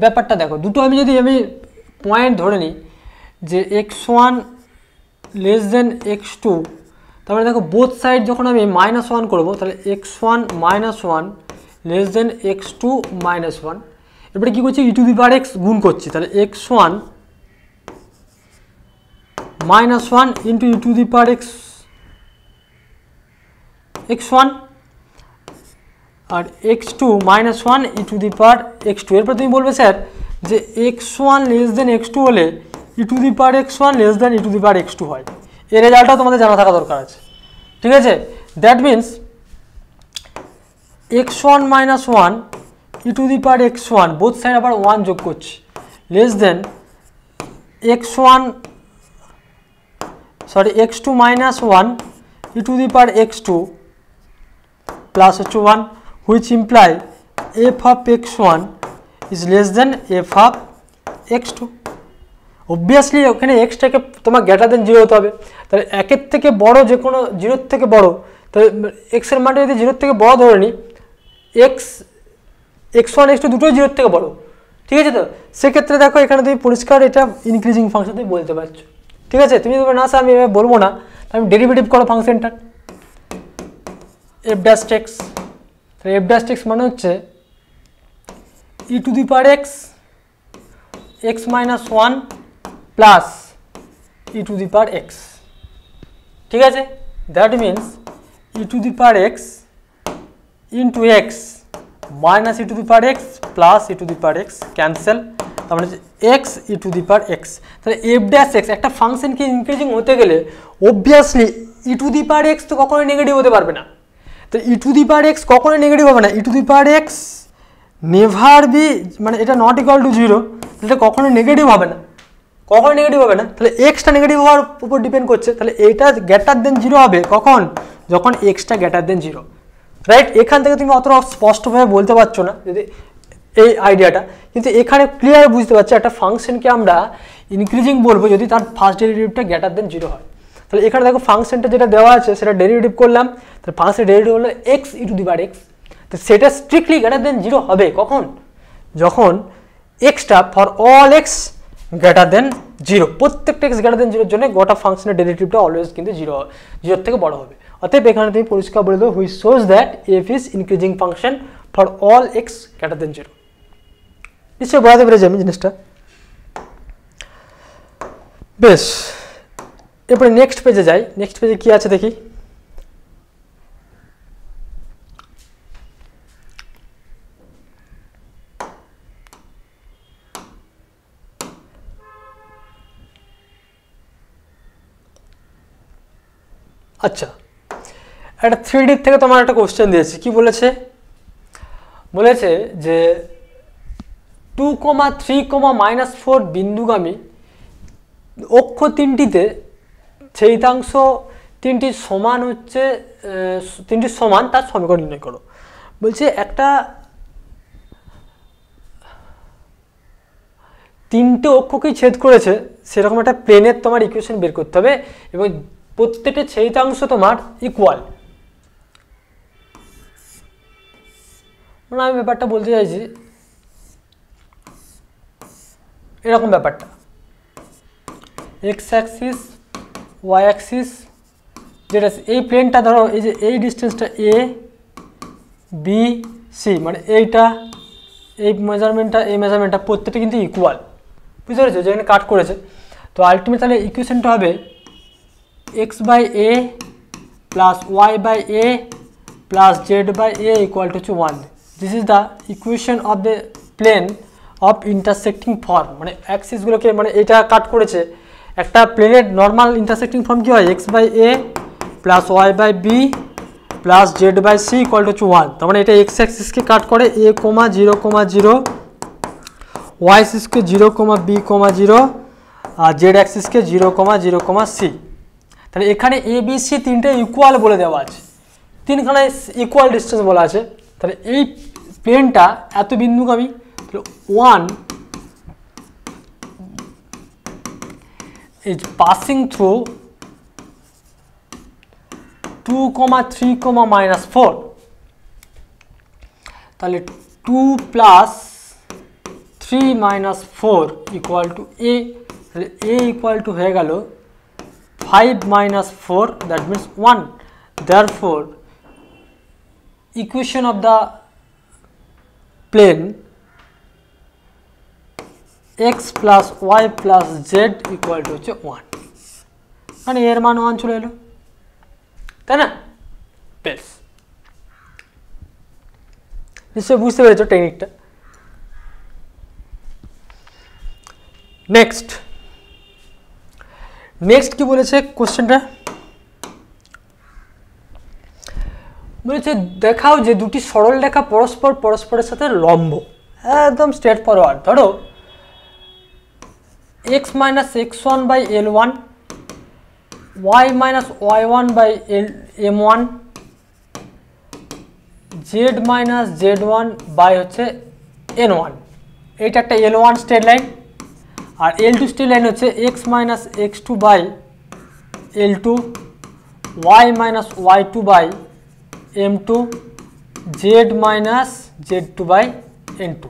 ব্যাপারটা দেখো। দুটো আমি পয়েন্ট ধরে নিই যে x one less than x two, তারপরে দেখো বোথ সাইড যখন আমি মাইনাস ওয়ান করবো তাহলে x one minus one less than x two minus one. এরপরে কী করছি, ই টু দি পাওয়ার এক্স গুণ করছি, তাহলে x one minus one into e to the power x one আর x two minus one e to the power x two. এরপর তুমি বলবে স্যার যে x one less than x two হলে e to the power x one less than e to the power x two হয়, এই রেজাল্টটাও তোমাদের জানা থাকা দরকার আছে। ঠিক আছে, that means x one minus one e to the power x one, both side আবার ওয়ান যোগ করছি, less than x one x two minus one e to the power x two plus হচ্ছে one, which imply f of x one is less than f of x two. Obviously ওখানে এক্সটাকে তোমার গ্রেটার দেন জিরো হতে হবে, তাহলে একের থেকে বড় যে কোনো জিরোর থেকে বড়, তাহলে এক্সের মানটা যদি জিরোর থেকে বড় ধরে নিই, এক্স ওয়ান এক্স টু দুটোই জিরোর থেকে বড়। ঠিক আছে, তো সেক্ষেত্রে দেখো এখানে তুমি পরিষ্কার এটা ইনক্রিজিং ফাংশন তুমি বলতে পারছো। ঠিক আছে, তুমি যদি না স্যার আমি এভাবে বলবো না, আমি ডেরিভেটিভ করো ফাংশনটার এফ ড্যাশ এক্স, তাহলে এফ ড্যাশ এক্স মানে হচ্ছে e to the power x minus one plus e to the power x. ঠিক আছে, that means e to the power x into x minus e to the power x plus e to the power x, cancel, তার মানে x e to the power x. তাহলে এফ ড্যাশ এক্স একটা ফাংশনকে ইনক্রিজিং হতে গেলে obviously E to the power x তো কখনোই নেগেটিভ হতে পারবে না। তো e to the power x কখনোই নেগেটিভ হবে না, e to the power x never be, মানে এটা নট ইকুয়াল টু জিরো, এটা কখনোই নেগেটিভ হবে না, কখনোই নেগেটিভ হবে না। তাহলে এক্সটা নেগেটিভ হওয়ার উপর ডিপেন্ড করছে, তাহলে এইটা গ্রেটার দেন জিরো হবে কখন, যখন extra greater than zero, right? এখান থেকে তুমি অতটা স্পষ্টভাবে বলতে পারছো না যদি এই আইডিয়াটা, কিন্তু এখানে ক্লিয়ার বুঝতে পারছো একটা ফাংশনকে আমরা ইনক্রিজিং বলবো যদি তার ফার্স্ট ডেরিভেটিভটা গ্রেটার দেন জিরো হয়। তাহলে এখানে দেখো ফাংশনটা যেটা দেওয়া আছে সেটা ডেরিভেটিভ করলাম, তাহলে ফাংশনের ডেরিভেটিভ হলো x e to the power x, তো সেটা স্ট্রিক্টলি গ্রেটার দেন জিরো হবে কখন, যখন extra for all x greater than zero, প্রত্যেকটা এক্স গ্রেটার দেন জিরোর জন্য গোটা ফাংশনের ডেরিভেটিভটা অলওয়েজ কিন্তু জিরোর থেকে বড় হবে। অতএব এখানে তুমি পরিষ্কার বলে দেবো which shows that F is increasing function for all x greater than zero. নিশ্চয়ই বোঝাতে পেরেছি আমি জিনিসটা। বেশ, এরপরে নেক্সট পেজে যাই। নেক্সট পেজে কি আছে দেখি। আচ্ছা, একটা 3D থেকে তোমার একটা কোশ্চেন দিয়েছি। কি বলেছে? বলেছে যে 2,3,-4 বিন্দুগামী অক্ষ তিনটিতে ছেদিতাংশ তিনটি সমান হচ্ছে, তিনটি সমান তার সমীকরণ নির্ণয় করো। বলছে একটা তিনটে অক্ষকেই ছেদ করেছে সেরকম একটা প্লেনের তোমার ইকুয়েশন বের করতে হবে এবং প্রত্যেকটা ছেদিতাংশ তোমার ইকুয়াল। মানে আমি ব্যাপারটা বলতে চাইছি এরকম ব্যাপারটা, এক্স অ্যাক্সিস ওয়াই অ্যাক্সিস যেটা এই প্লেনটা ধরো, এই যে এই ডিস্টেন্সটা এ বি সি, মানে এইটা এই মেজারমেন্টটা এই মেজারমেন্টটা প্রত্যেকটা কিন্তু ইকুয়াল, বুঝতে পেরেছো? যেখানে কাট করেছে। তো আলটিমেট তাহলে ইকুয়েশনটা হবে x by a plus y by a plus z by a equal to 1। This is the equation of the plane of intersecting form. মানে অ্যাক্সিসগুলোকে, মানে এটা কাট করেছে, একটা প্লেনের নর্মাল ইন্টারসেক্টিং ফর্ম কী হয়? X by a plus y by b plus z by c equal to 1। তার মানে এটা এক্স অ্যাক্সিসকে কাট করে এ কোমা 0,0, ওয়াই অ্যাক্সিসকে 0,b,0 আর জেড অ্যাক্সিসকে 0,0,c। তাহলে এখানে এ বি সি তিনটে ইকুয়াল বলে দেওয়া আছে, তিনখানে ইকুয়াল ডিস্টেন্স বলা আছে। তাহলে এই প্লেনটা এত বিন্দুগামী, তাহলে 1 is passing through 2,3,-4। তাহলে 2 প্লাস 3 মাইনাস 4 ইকুয়াল টু এ। তাহলে এ ইকুয়াল টু হয়ে গেল 5 minus 4, that means 1. Therefore, equation of the plane x plus y plus z equal to 1, মানে এর মান 1 চলে এলো, তাই না? বেশ, নিশ্চয়ই বুঝতে পেরেছো টেকনিকটা। নেক্সট কি বলেছে কোশ্চেনটা? বলেছে দেখাও যে দুটি সরল রেখা পরস্পরের সাথে লম্ব, একদম স্ট্রেট ফরওয়ার্ড। ধরো x minus x1 by l1, y minus y1 by m1, z minus z1 by হচ্ছে n1। এইটা একটা l1 স্ট্রেট লাইন। আর L2 স্ট্রেট লাইন হচ্ছে x minus x2 by L2, y minus y2 by m2, z minus z2 by n2।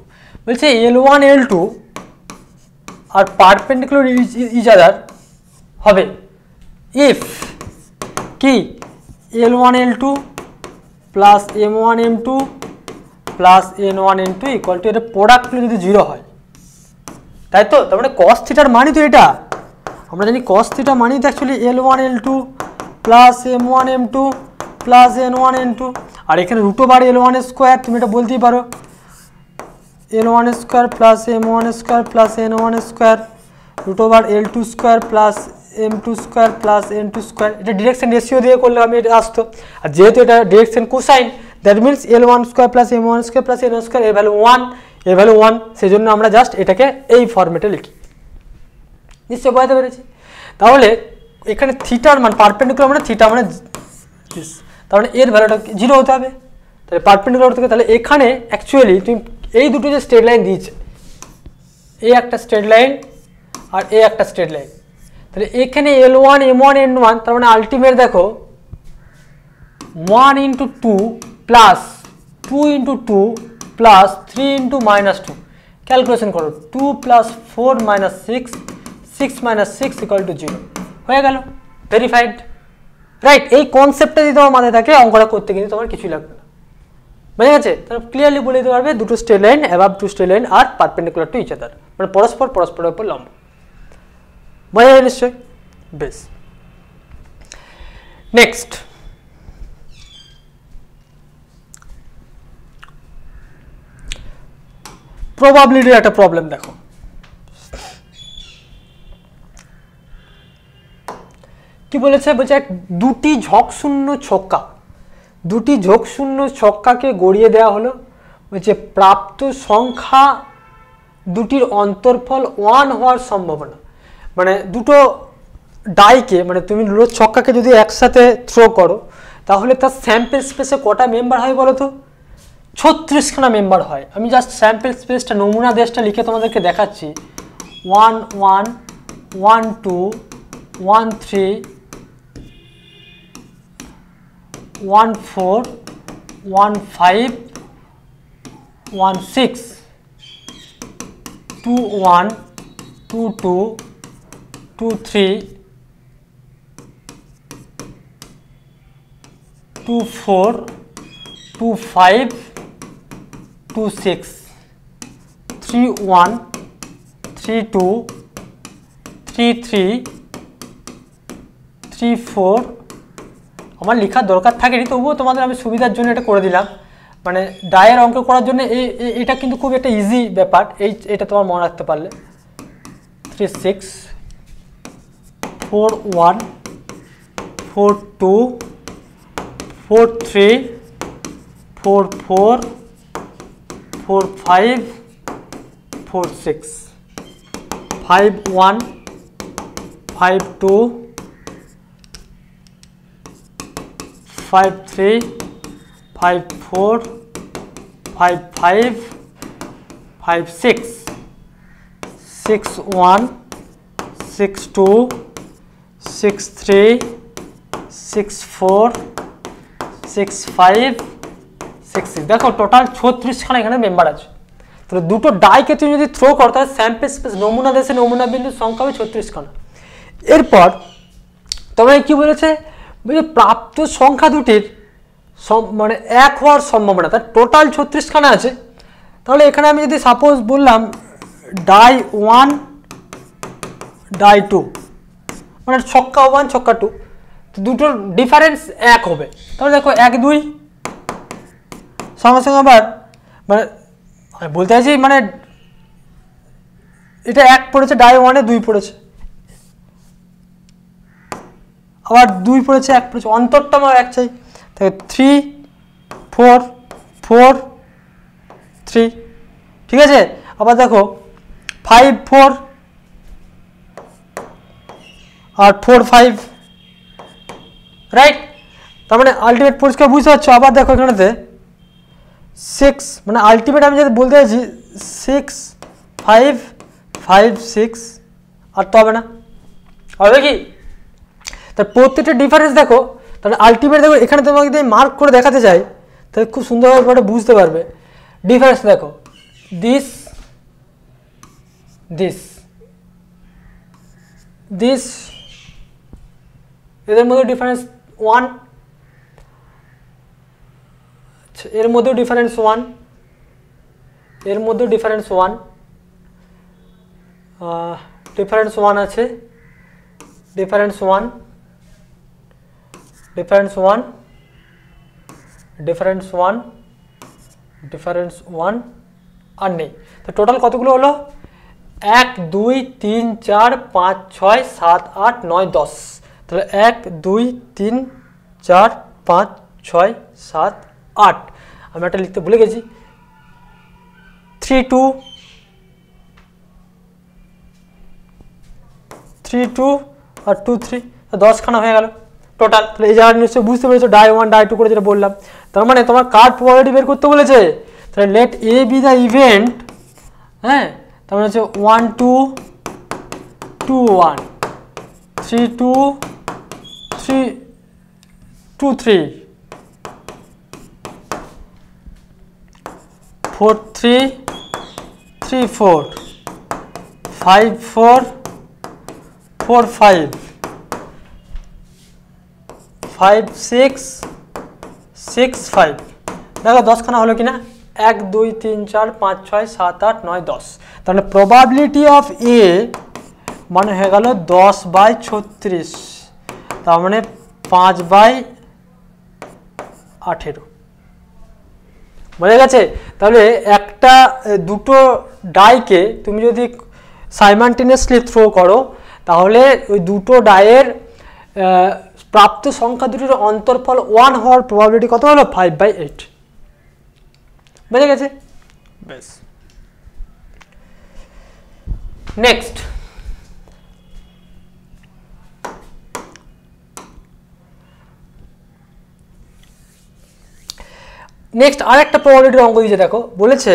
বলছে L1 L2 আর পারপেন্ডিকুলার ইচ আদার হবে ইফ কি L1 L2 plus m1 m2 plus n1 n2 equal to, এটা প্রোডাক্টগুলো যদি 0 হয়, তাই তো? তার মানে cos থিটার মানই তো এটা, আমরা জানি cos থিটা মানই তো actually L1 L2 plus m1 m2 plus n1 n2। আর এখানে রুট ওভার L1 স্কোয়ার, তুমি এটা বলতেই পারো L1 square plus m1 square plus n1 square root over L2 square plus m2 square plus n2 square. এটা ডিরেকশন রেশিও দিয়ে করলে আমি এটা আসতো, আর যেহেতু এটা direction cosine, that means L1 square plus m1 square plus n1 square এর ভ্যালু 1, এর ভ্যালু 1, সেই জন্য আমরা জাস্ট এটাকে এই ফরম্যাটে লিখি। নিশ্চয় বুঝতে পেরেছি? তাহলে এখানে থিটার মান পারপেন্ডিকুলার মানে থিটা মানে তার মানে এর ভ্যালুটা 0 হতে হবে, তাহলে পারপেন্ডিকুলার থেকে। তাহলে এখানে অ্যাকচুয়ালি তুমি এই দুটো যে স্ট্রেট লাইন দিয়েছে, এই একটা স্ট্রেট লাইন আর এই একটা স্ট্রেট লাইন, তাহলে এখানে L1 M1 N1, তার মানে আলটিমেট দেখো 1 into 2 plus 2 into 2 plus 3 into minus 2, calculation করো 2 plus 4 minus 6, 6 minus 6 equal to 0 হয়ে গেল, ভেরিফাইড, রাইট? এই কনসেপ্টটা যদি তোমার মাথায় থাকে অঙ্কটা করতে কিন্তু তোমার কিছুই লাগবে না, বুঝে গেছে? তাহলে ক্লিয়ারলি বলে দিতে পারবে দুটো straight line above to straight line আর পারপেন্ডিকুলার টু ইচ আদার, মানে পরস্পরের উপর লম্ব। বোঝা যায় নিশ্চয়ই? বেশ, নেক্সট প্রবাবিলিটির একটা প্রবলেম দেখো। কি বলেছে? বলছে দুটি ঝোঁকশূন্য ছক্কাকে গড়িয়ে দেওয়া হলো। বলছে প্রাপ্ত সংখ্যা দুটির অন্তরফল 1 হওয়ার সম্ভাবনা, মানে দুটো ডাইকে, মানে তুমি ছক্কাকে যদি একসাথে থ্রো করো তাহলে তার স্যাম্পল স্পেসে কটা মেম্বার হয় বলো তো? 36খানা মেম্বার হয়। আমি জাস্ট স্যাম্পল স্পেসটা, নমুনা দেশটা লিখে তোমাদেরকে দেখাচ্ছি। 1 1 1 2 1 3 1 4 1 5 1 6 2 1 2 2 2 3 2 4 2 5 2 6 3 1 3 2 3 3 3 4। আমার লেখার দরকার থাকেনি, তবুও তোমাদের আমি সুবিধার জন্য এটা করে দিলাম। মানে ডায়ের অঙ্ক করার জন্য এটা কিন্তু খুব একটা ইজি ব্যাপার, এটা তোমার মনে রাখতে পারলে। 3 6 4 1 4 2 4 3 4 4 4 5 4 6 5 1 5 2 5 3 5 4 5 5 5 6 6 1 6 2 6 3 6 4 6 5 6 6। দেখো টোটাল 36খানা এখানে মেম্বার আছে। তাহলে দুটো ডাইকে তুমি যদি থ্রো করো তাহলে স্যাম্পল স্পেস, নমুনা দেশে নমুনা বিন্দুর সংখ্যা হবে 36খানা। এরপর তোমায় কি বলেছে? বলছে প্রাপ্ত সংখ্যা দুটির মানে 1 হওয়ার সম্ভাবনা, তার টোটাল 36খানা আছে। তাহলে এখানে আমি যদি সাপোজ বললাম ডাই 1 ডাই 2, মানে ছক্কা 1 ছক্কা 2, তো দুটোর ডিফারেন্স 1 হবে। তাহলে দেখো 1 2 সঙ্গে সঙ্গে আবার, মানে বলতে চাইছি মানে এটা 1 পড়েছে, ডাই 1-এ 2 পড়েছে, আবার 2 পড়েছে 1 পড়েছে, অন্তরটা আমার 1 চাই। তাহলে 3 4 4 3, ঠিক আছে। আবার দেখো 5 4 আর 4 5, রাইট? তার মানে আলটিমেট পরিষ্কার বুঝতে পারছো। আবার দেখো এখানেতে 6, মানে আলটিমেট আমি যদি বলতে চাইছি 6 5 5 6, আর তো হবে না, হবে কি? তার প্রত্যেকটা ডিফারেন্স দেখো, তাহলে আলটিমেট দেখো এখানে তোমাকে যদি মার্ক করে দেখাতে চাই তাহলে খুব সুন্দরভাবে বুঝতে পারবে। ডিফারেন্স দেখো, দিস দিস দিস, এদের মধ্যে ডিফারেন্স 1, এর মধ্যেও ডিফারেন্স 1, এর মধ্যেও ডিফারেন্স 1, ডিফারেন্স 1 আছে, ডিফারেন্স 1 ডিফারেন্স 1 ডিফারেন্স 1 ডিফারেন্স 1 আর নেই। তো টোটাল কতগুলো হলো? 1 2 3 4 5 6 7 8 9 10। তাহলে 1 2 3 4 5 6 7 8, আমি একটা লিখতে ভুলে গেছি, 3 2 3 2 আর 2 3, 10খানা হয়ে গেল টোটাল। তাহলে এই জায়গাটা নিশ্চয়ই বুঝতে পেরেছো, ডাই 1 ডাই 2 করে যেটা বললাম। তার মানে তোমার কার্ড প্রবাবিলিটি বের করতে বলেছে। তাহলে let A be the event, হ্যাঁ, তার মানে হচ্ছে 1 2 2 1 3 2 3 2 3 4 3 3 4 5 4 4 5 5 6 6 5, দেখো 10খানা হলো কিনা, 1 2 3 4 5 6 7 8 9 10, তাহলে প্রবাবিলিটি অফ এ মানে হয়ে গেল 10/36, তার মানে 5/18, বোঝা গেছে? তাহলে একটা দুটো ডাইকে তুমি যদি সাইমালটেনিয়াসলি থ্রো করো তাহলে ওই দুটো ডাইয়ের প্রাপ্ত সংখ্যা দুটির অন্তরফল 1 হওয়ার প্রবাবিলিটি কত হলো? 5/8, বোঝা গেছে? বেশ, নেক্সট আর একটা প্রবাবিলিটির অঙ্ক দিয়েছে, দেখো বলেছে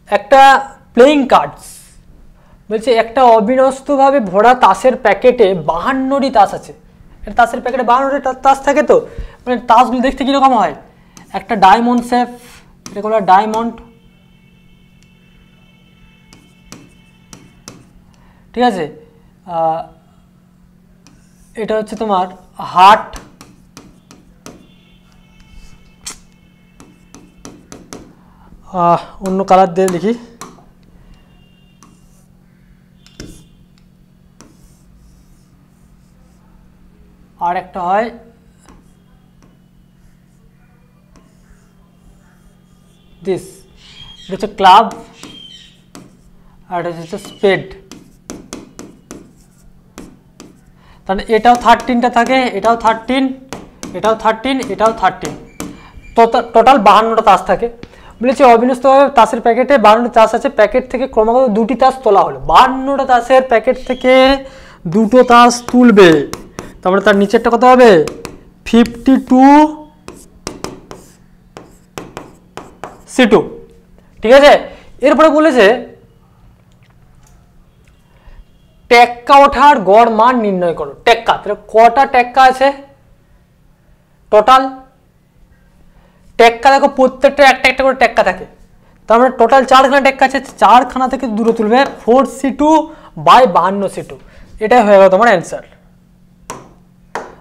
একটা প্লেইং কার্ডস, বলছে একটা অবিন্যস্তভাবে ভরা তাসের প্যাকেটে 52টি তাস আছে। তাসের প্যাকেটে 52টি তাস থাকে, তো মানে তাসগুলো দেখতে কীরকম হয়? একটা ডায়মন্ড শেপ, এটা বলা ডায়মন্ড, ঠিক আছে? এটা হচ্ছে তোমার হার্ট, অন্য কালার দিয়ে লিখি, আর একটা হয় দিস, এটা হচ্ছে ক্লাব, আর এটা হচ্ছে স্পেড। তাহলে এটাও 13টা থাকে, এটাও 13, এটাও 13, এটাও 13, টোটাল 52টা তাস থাকে। বলেছে অবিন্যস্তভাবে তাসের প্যাকেটে 52টি তাস আছে, প্যাকেট থেকে ক্রমাগত 2টি তাস তোলা হলো। 52টা তাসের প্যাকেট থেকে 2টো তাস তুলবে, তারপরে তার নিচেরটা কত হবে? 52C2, ঠিক আছে? এরপরে বলেছে টেক্কা ওঠার গড় মান নির্ণয় করো। টেক্কা, তাহলে কটা টেক্কা আছে টোটাল? টেক্কা দেখো প্রত্যেকটা একটা একটা করে টেক্কা থাকে, তার মানে টোটাল 4খানা টেক্কা আছে, 4খানা থেকে দূরে তুলবে 4C2/52C2, এটাই হয়ে গেল তোমার অ্যান্সার।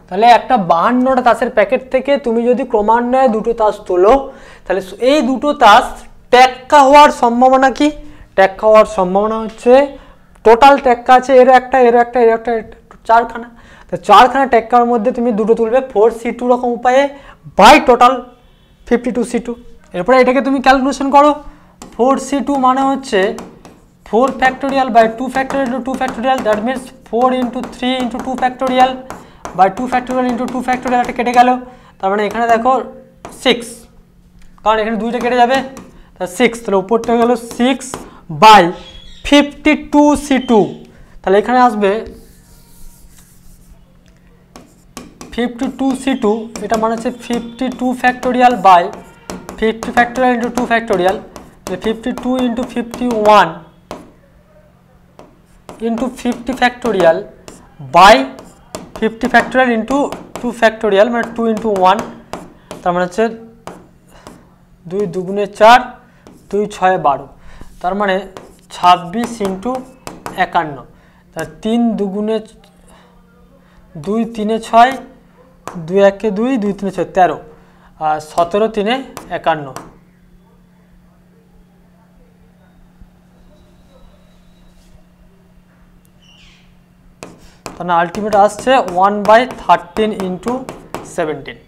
তাহলে একটা 52টা তাসের প্যাকেট থেকে তুমি যদি ক্রমান্বয়ে 2টো তাস তোলো, তাহলে এই 2টো তাস টেক্কা হওয়ার সম্ভাবনা কি? টেক্কা হওয়ার সম্ভাবনা হচ্ছে টোটাল টেক্কা আছে এর একটা, এর একটা, এর একটা, 4খানা, তো 4খানা টেক্কার মধ্যে তুমি 2টো তুলবে 4C2 রকম উপায়ে বাই টোটাল 52C2। এরপরে এটাকে তুমি ক্যালকুলেশন করো। 4C2 মানে হচ্ছে 4 factorial by 2 factorial into 2 factorial, that means 4 into 3 into 2 factorial by 2 factorial into 2 factorial, এটা কেটে গেল। তার মানে এখানে দেখো 6, কারণ এখানে 2টা কেটে যাবে, তা 6, তাহলে উপরটা গেল 6/52C2, তাহলে এখানে আসবে 52C2, এটা মানে হচ্ছে 52 factorial by 50 factorial into 2 factorial, 52 into 51 into 50 factorial by 50 factorial into 2 factorial, মানে 2 ইন্টু 1, তার মানে হচ্ছে 2 2 4, 2 6 12, তার মানে 26 ইন্টু 51, তার 3 2 2 3 6, 2 1 2, 2 3 6 13, আর 17 3 51, তাহলে আলটিমেট আসছে 1/13 ইন্টু 17,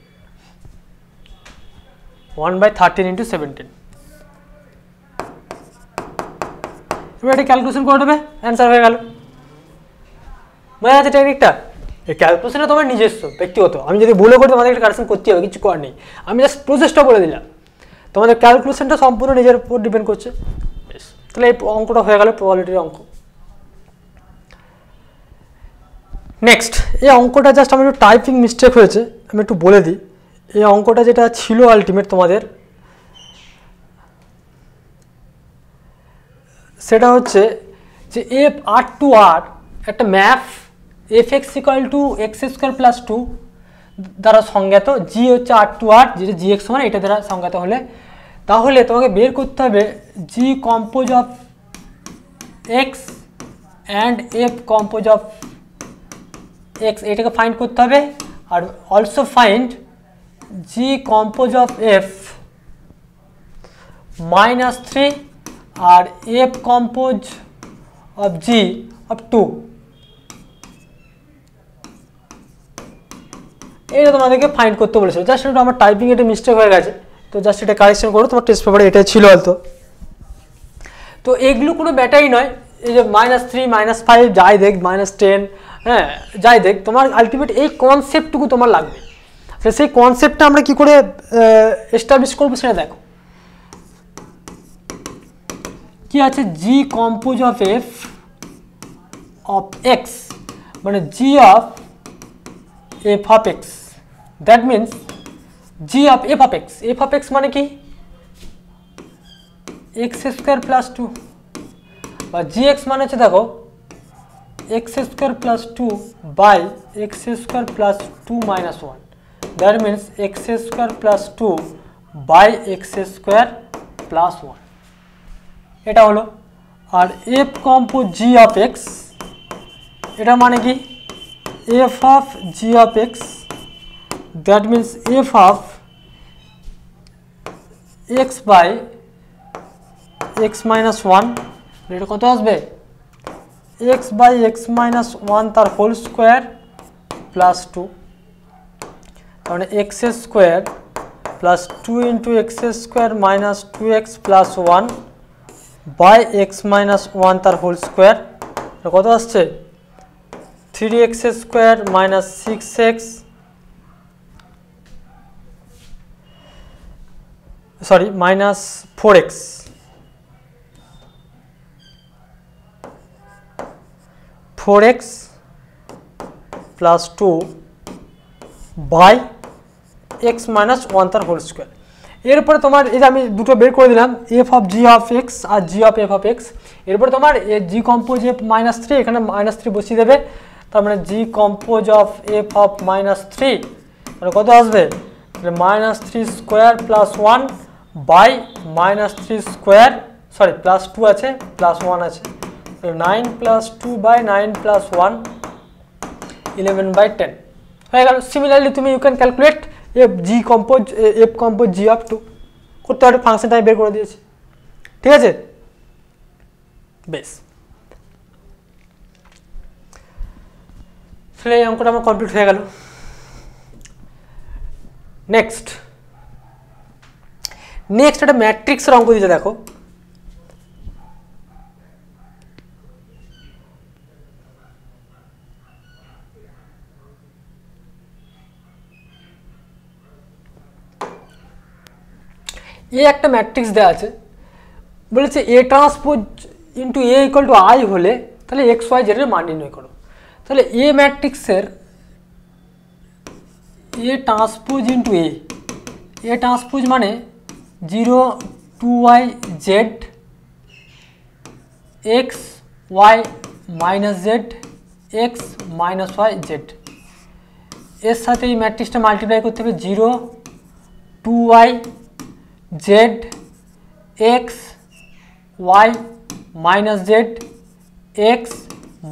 1/13 ইন্টু 17। এবার এটা ক্যালকুলেশন করে দেবে, অ্যান্সার হয়ে গেল। বোঝা যাচ্ছে টেকনিকটা? এই ক্যালকুলেশনটা তোমার নিজস্ব ব্যক্তিগত, আমি যদি ভুলে করি তোমাদের একটা কারেকশন করতে হবে, কিছু করার নেই, আমি জাস্ট প্রসেসটা বলে দিলাম, তোমাদের ক্যালকুলেশনটা সম্পূর্ণ নিজের উপর ডিপেন্ড করছে। বেশ, তাহলে এই অঙ্কটা হয়ে গেল প্রবাবিলিটির অঙ্ক। নেক্সট, এই অঙ্কটা জাস্ট আমার একটু টাইপিং মিস্টেক হয়েছে, আমি একটু বলে দিই। এই অঙ্কটা যেটা ছিল আলটিমেট তোমাদের, সেটা হচ্ছে যে F(r)(r) একটা ম্যাপ fx = x² + 2 দ্বারা সংজ্ঞাত, g হচ্ছে r2r, যেটা gx মানে এটা দ্বারা সংজ্ঞাত হলে, তাহলে তোমাকে বের করতে হবে g compose of x and f compose of x, এটাকে ফাইন্ড করতে হবে। আর also find g compose of f -3 আর f compose of g of 2, এটা তোমাদেরকে ফাইন্ড করতে বলেছিল। জাস্ট একটু আমার টাইপিং এটা মিস্টেক হয়ে গেছে, তো জাস্ট এটা কারেকশন করো, তোমার টেস্ট পেপারে এটাই ছিল হয়তো। তো এগুলো কোনো ব্যাটাই নয়, এই যে -3 -5 যাই দেখ -10, হ্যাঁ যাই দেখ, তোমার আলটিমেট এই কনসেপ্টটুকু তোমার লাগবে। সেই কনসেপ্টটা আমরা কি করে এস্টাবলিশ করবো সেটা দেখো। কি আছে, g compose of f of x, মানে g of f of x, that means g of f of x. F of x মানে কি, এক্স স্কোয়ার প্লাস 2, বা জি এক্স মানে হচ্ছে দেখো x square plus 2 by x square plus 2 minus 1, that means x square plus 2 by x square plus 1, এটা হলো। আর f compose g of x, এটা মানে কি f of g of x, that means f of x by x minus 1, এটা কত আসবে, এক্স বাই এক্স মাইনাস 1 তার হোল স্কোয়ার প্লাস 2, তার মানে x square plus 2 into x square minus 2x plus 1 by x minus 1 তার হোল স্কোয়ার, কত আসছে 3x square minus 6x, sorry minus 4x plus 2 by x minus 1 তার হোল স্কোয়ার। এরপরে তোমার এই যে আমি দুটো বের করে দিলাম, f of g of x আর g of f of x. এরপরে তোমার জি কম্পোজ এফ -3, এখানে -3 বসিয়ে দেবে, তার মানে g compose of f of -3 মানে কত আসবে, -3 square plus 1 by -3 square, sorry plus 2 আছে প্লাস 1 আছে, 9 প্লাস 2 বাই 9 প্লাস 1 11 বাই 10 হয়ে গেল। সিমিলারলি তুমি you can calculate f compose g of 2 করতে পারো, ফাংশনটা আমি বের করে দিয়েছি, ঠিক আছে বেশ। তাহলে এই অঙ্কটা আমার কমপ্লিট হয়ে গেল। নেক্সট একটা ম্যাট্রিক্সের অঙ্ক দিয়েছে, দেখো এ একটা ম্যাট্রিক্স দেওয়া আছে, বলেছে এ transpose into A equal two I হলে তাহলে এক্স ওয়াই জেড এর মান নির্ণয় করো। তাহলে এ ম্যাট্রিক্সের A transpose into A transpose মানে 0 2y z x y minus z x minus y z, এর সাথে এই ম্যাট্রিক্সটা মাল্টিপ্লাই করতে হবে 0 2y z x y minus z x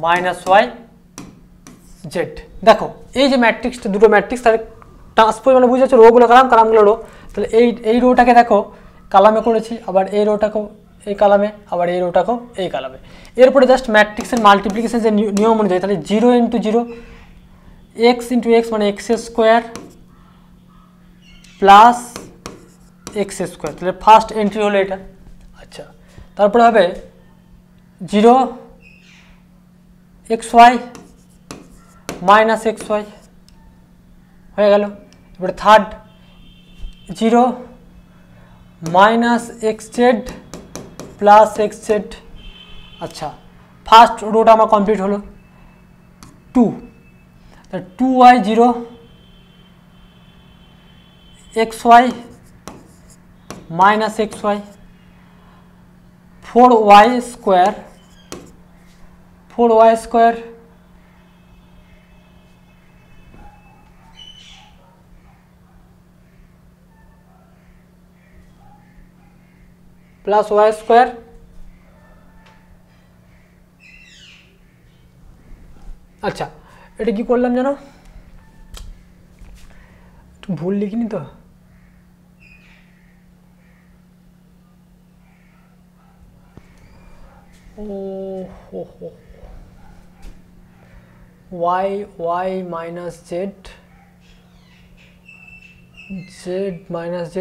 minus y z. দেখো এই যে ম্যাট্রিক্সটা, দুটো ম্যাট্রিক্স, তার ট্রান্সপোজ মানে বুঝে যাচ্ছে রোগুলো কালাম, কালামগুলো রো। তাহলে এই রোটাকে দেখো কালামে করেছি, আবার এই রোটাকেও এই কালামে, আবার এই রোটাকেও এই কালামে। এরপরে জাস্ট ম্যাট্রিক্সের মাল্টিপ্লিকেশন যে নিয়ম অনুযায়ী, তাহলে 0 ইন্টু 0 এক্স ইন্টু এক্স মানে x square plus x square, তাহলে ফার্স্ট এন্ট্রি হলো এটা। আচ্ছা, তারপরে হবে 0 x Y minus x y হয়ে গেল। এবারে third 0 minus x z plus x z. আচ্ছা, ফার্স্ট রোটা আমার কমপ্লিট হলো। 2 2y 0 xy minus xy 4y square plus Y square. আচ্ছা, এটা কি করলাম জানো, একটু ভুল লিখিনি তো। y minus z minus z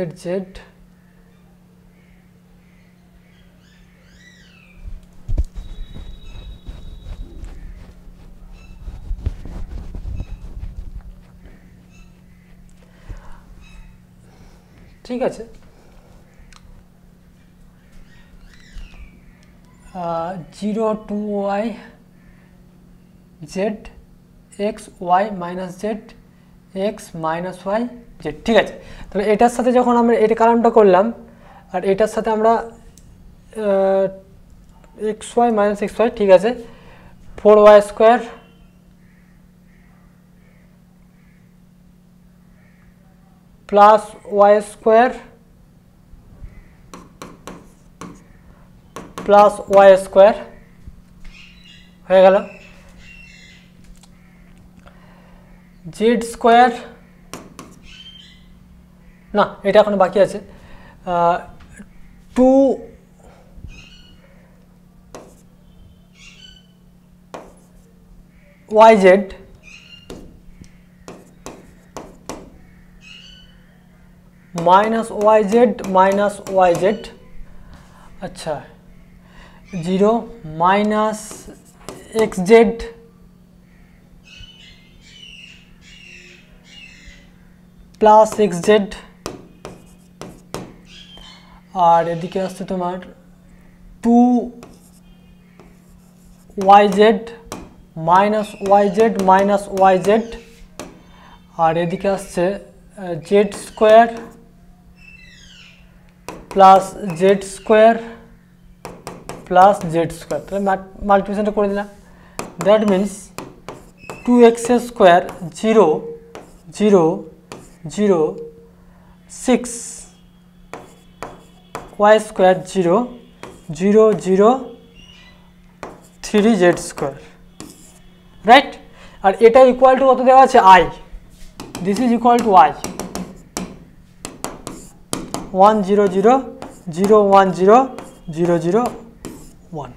ঠিক আছে। 0 2y z x y minus z x minus y z, ঠিক আছে। তাহলে এটার সাথে যখন আমরা এটা কালামটা করলাম আর এটার সাথে আমরা xy minus xy, ঠিক আছে, 4y square plus y square plus y square হয়ে গেল, z স্কোয়ার, না এটা এখন বাকি আছে, 2yz minus yz, আচ্ছা 0 minus xz প্লাস xz, আর এদিকে আসছে তোমার 2yz minus yz, আর এদিকে আসছে z square plus z square plus z square. তাহলে মাল্টিপ্লিকেশনটা করে দিলাম, that means 2x square 0 0 0 6 y square 0 0 0 3z square, right. আর এটা ইকুয়াল টু কত দেওয়া আছে, i, this is equal to i 1 0 0 0 1 0 0 0 1।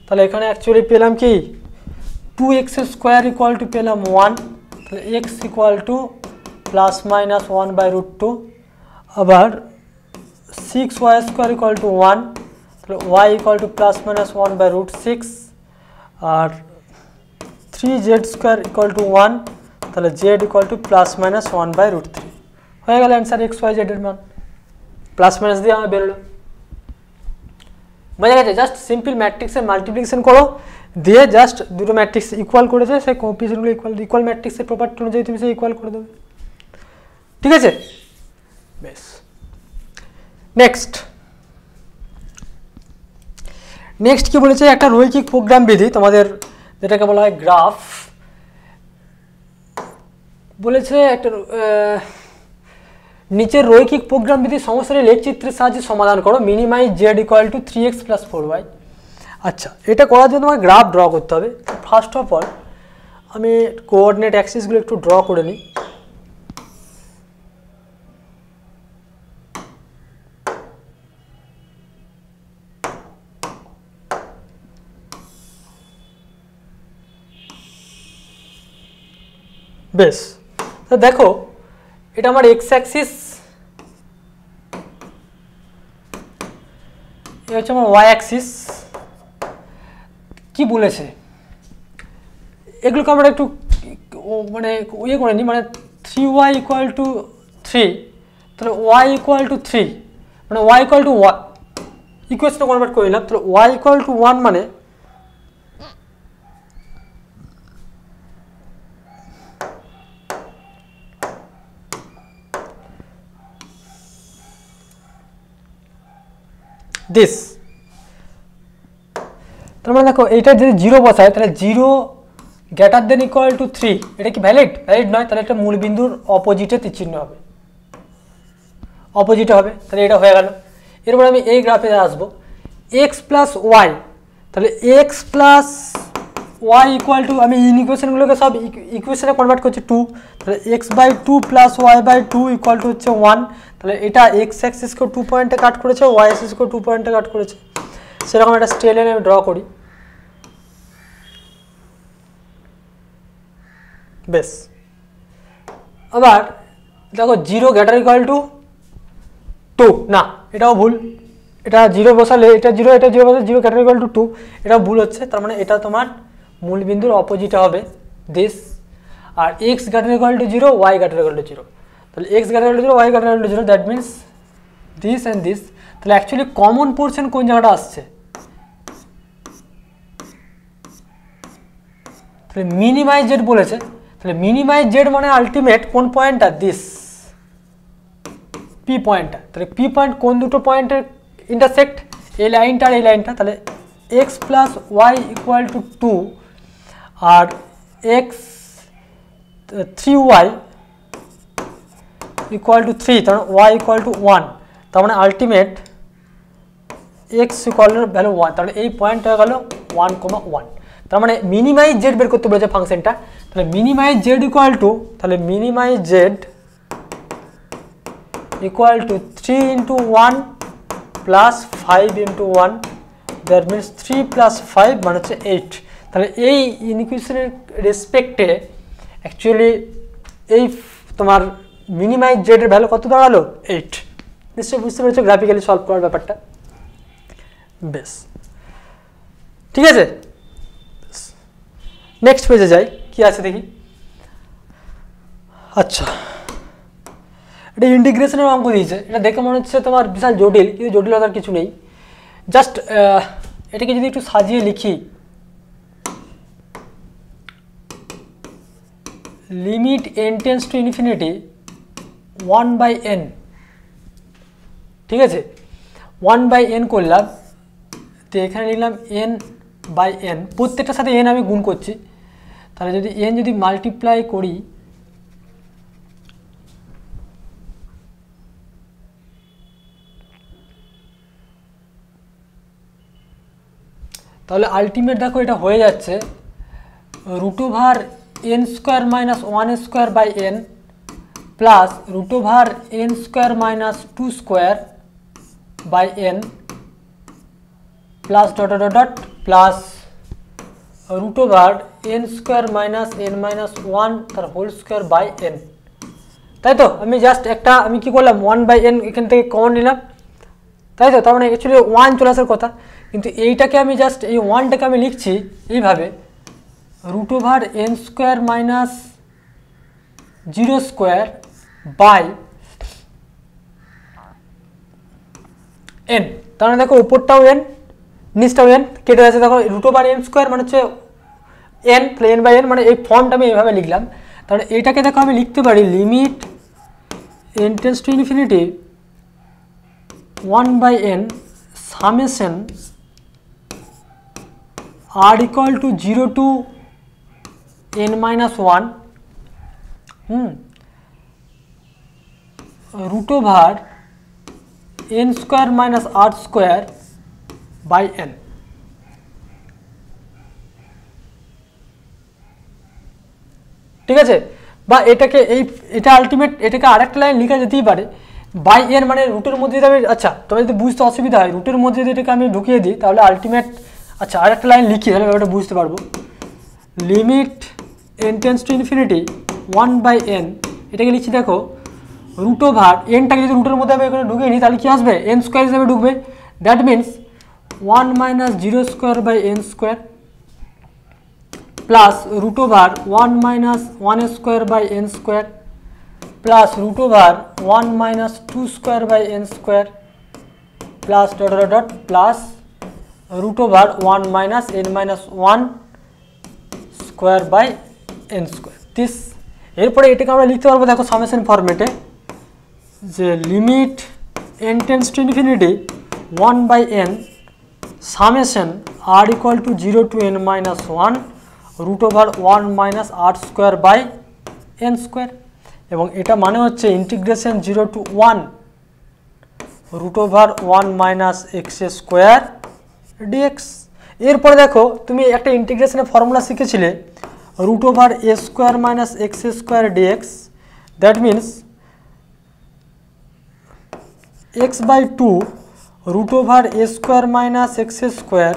তাহলে এখানে অ্যাকচুয়ালি পেলাম কি 2x স্কোয়ার ইকুয়াল টু পেলাম 1, তাহলে x equal to plus minus 1/√2, আবার 6y স্কোয়ার ইকুয়াল টু 1, তাহলে y equal to plus minus 1/√6, আর 3z স্কোয়ার ইকুয়াল টু 1, তাহলে z equal to plus minus 1/√3 হয়ে গেল অ্যান্সার x y z এর মান, প্লাস মাইনাস দিয়ে আমার বেরোলো। বোঝা গেছে? জাস্ট সিম্পল ম্যাট্রিক্সের মাল্টিপ্লিকেশন করো, দিয়ে জাস্ট দুটো ম্যাট্রিক্স ইকুয়াল করে দেয়, সেই কোএফিসিয়েন্টগুলো ইকুয়াল ম্যাট্রিক্সের প্রপার্টি অনুযায়ী তুমি সেই ইকুয়াল করে দেবে, ঠিক আছে? বেশ, নেক্সট কি বলেছে, একটা রৈখিক প্রোগ্রাম বিধি, তোমাদের যেটাকে বলা হয় গ্রাফ, বলেছে একটা নিচের রৈখিক প্রোগ্রাম বিধি সমস্যাটি লেখচিত্রের সাহায্যে সমাধান করো, minimize z equal to 3x plus 4y। আচ্ছা, এটা করার জন্য তোমার গ্রাফ ড্র করতে হবে। ফার্স্ট অফ অল আমি কোঅর্ডিনেট অ্যাক্সিসগুলো একটু ড্র করে নিই। বেশ, তো দেখো এটা আমার এক্স অ্যাক্সিস, এটা হচ্ছে আমার ওয়াই অ্যাক্সিস। কি বলেছে এগুলোকে আমরা একটু মানে ইয়ে করে নিই, মানে 3y ইকুয়াল টু 3, তাহলে y ইকুয়াল টু 3, মানে y ইকুয়াল টু 1 ইকুয়েশনে কনভার্ট করে নিলাম। তাহলে y ইকুয়াল টু 1 মানে দিস। তার মানে দেখো এইটা যদি 0 বসায় তাহলে 0 গ্রেটার দেন ইকুয়াল টু 3, এটা কি ভ্যালিড নয়, তাহলে একটা মূল বিন্দুর অপোজিটে তীরচিহ্ন হবে, অপোজিটে হবে, তাহলে এটা হয়ে গেল। এরপর আমি এই গ্রাফে আসবো, x প্লাস ওয়াই, তাহলে x plus y equal to, আমি ইকুয়েশনগুলোকে সব ইকুয়েশনে কনভার্ট করছি 2, তাহলে x/2 plus y/2 equal to হচ্ছে 1, তাহলে এটা x অ্যাক্সিসকে 2 পয়েন্টে কাট করেছে, y অ্যাক্সিসকে 2 পয়েন্টে কাট করেছে, সেরকম একটা স্ট্রেট লাইন আমি ড্র করি। বেশ, আবার দেখো 0 গ্রেটার ইকুয়াল টু 2, না এটাও ভুল, এটা 0 বসালে এটা 0, এটা 0 বসালে 0 গ্রেটার ইকুয়াল টু 2, এটাও ভুল হচ্ছে। তার মানে এটা তোমার মূল বিন্দুর অপোজিট হবে দিস। আর x greater equal to 0, y greater equal to 0, তাহলে x greater equal to 0, y greater equal to 0, that means this and this. তাহলে অ্যাকচুয়ালি কমন পোর্শন কোন জায়গাটা আসছে, তাহলে মিনিমাইজ জেড বলেছে, তাহলে মিনিমাইজ জেড মানে আলটিমেট কোন পয়েন্টটা, দিস পি পয়েন্টটা। তাহলে পি পয়েন্ট কোন দুটো পয়েন্টের ইন্টারসেক্ট, এই লাইনটা আর এই লাইনটা। তাহলে x plus y equal to 2 আর এক্স 3y ইকুয়াল টু 3, তার মানে ওয়াই ইকুয়াল টু 1, তার মানে ultimate x equal to value 1, তাহলে এই পয়েন্ট হয়ে গেল 1,1। তার মানে মিনিমাইজ জেড বের করতে বলেছে ফাংশনটা। তাহলে মিনিমাইজ জেড ইকুয়াল টু, তাহলে minimise z equal to 3 into 1 plus 5 into 1, that means 3 plus 5 মানে হচ্ছে 8। তাহলে এই ইনইকুয়েশনের রেসপেক্টে অ্যাকচুয়ালি এই তোমার মিনিমাইজ জেডের ভ্যালু কত দাঁড়ালো, 8। নিশ্চয়ই বুঝতে পেরেছো গ্রাফিক্যালি সলভ করার ব্যাপারটা। বেশ, ঠিক আছে, নেক্সট পেজে যাই, কি আছে দেখি। আচ্ছা, এটা ইন্টিগ্রেশনের অঙ্ক দিয়েছে, এটা দেখে মনে হচ্ছে তোমার বিশাল জটিল, কিন্তু জটিলতার কিছু নেই। জাস্ট এটাকে যদি একটু সাজিয়ে লিখি, limit n tends to infinity 1/n, ঠিক আছে, 1/n করলাম, তো এখানে লিখলাম n/n, প্রত্যেকটার সাথে n আমি গুণ করছি। তাহলে যদি n যদি মাল্টিপ্লাই করি, তাহলে আলটিমেট দেখো এটা হয়ে যাচ্ছে √n² - 1² n plus √n² - 2² n plus dot dot dot plus √n² - n - 1 তার হোল স্কোয়ার বাই n। তাই তো আমি জাস্ট একটা আমি কি করলাম 1/n এখান থেকে কমন নিলাম, তাই তো, তার মানে অ্যাকচুয়ালি 1 চলে আসার কথা, কিন্তু এইটাকে আমি জাস্ট এই 1টাকে আমি লিখছি এইভাবে √n² - 0² বাই n। তার মানে দেখো উপরটাও n নিচটাও n কেটে যাচ্ছে, দেখো √n² মানে হচ্ছে n, তাহলে n/n মানে এই ফর্মটা আমি এইভাবে লিখলাম। তাহলে এইটাকে দেখো আমি লিখতে পারি limit n tends to infinity 1/n summation r equal to 0 to n - 1 √n² - r² by n। ঠিক আছে, বা এটাকে এটা আলটিমেট, এটাকে আরেকটা লাইন লেখা যেতেই পারে বাই n, মানে রুটের মধ্যে যদি আমি, আচ্ছা তবে যদি বুঝতে অসুবিধা হয় রুটের মধ্যে যদি এটাকে আমি ঢুকিয়ে দিই তাহলে আলটিমেট, আচ্ছা আরেকটা লাইন লিখি তাহলে ব্যাপারটা বুঝতে পারবো। Limit n tends to infinity 1/n, এটাকে লিখছি দেখো nটাকে যদি রুটের মধ্যে আমি এখানে ঢুকিয়ে নিই তাহলে কি আসবে, n² হিসেবে ঢুকবে, that means 1 - 0² n² plus √1 - 1² n² plus √1 - 2² n² plus dot dot dot plus √1 - n - 1² n²। This এরপরে এটাকে আমরা লিখতে পারবো দেখো সামেশন ফরম্যাটে, যে limit n tends to infinity 1/n summation r equal to 0 to n - 1 √1 - r² n², এবং এটা মানে হচ্ছে ইন্টিগ্রেশন 0 to 1 √1 - x² dx। এরপরে দেখো তুমি একটা ইন্টিগ্রেশনের ফর্মুলা শিখেছিলে √a² - x² dx, that means x/2 √a² minus x square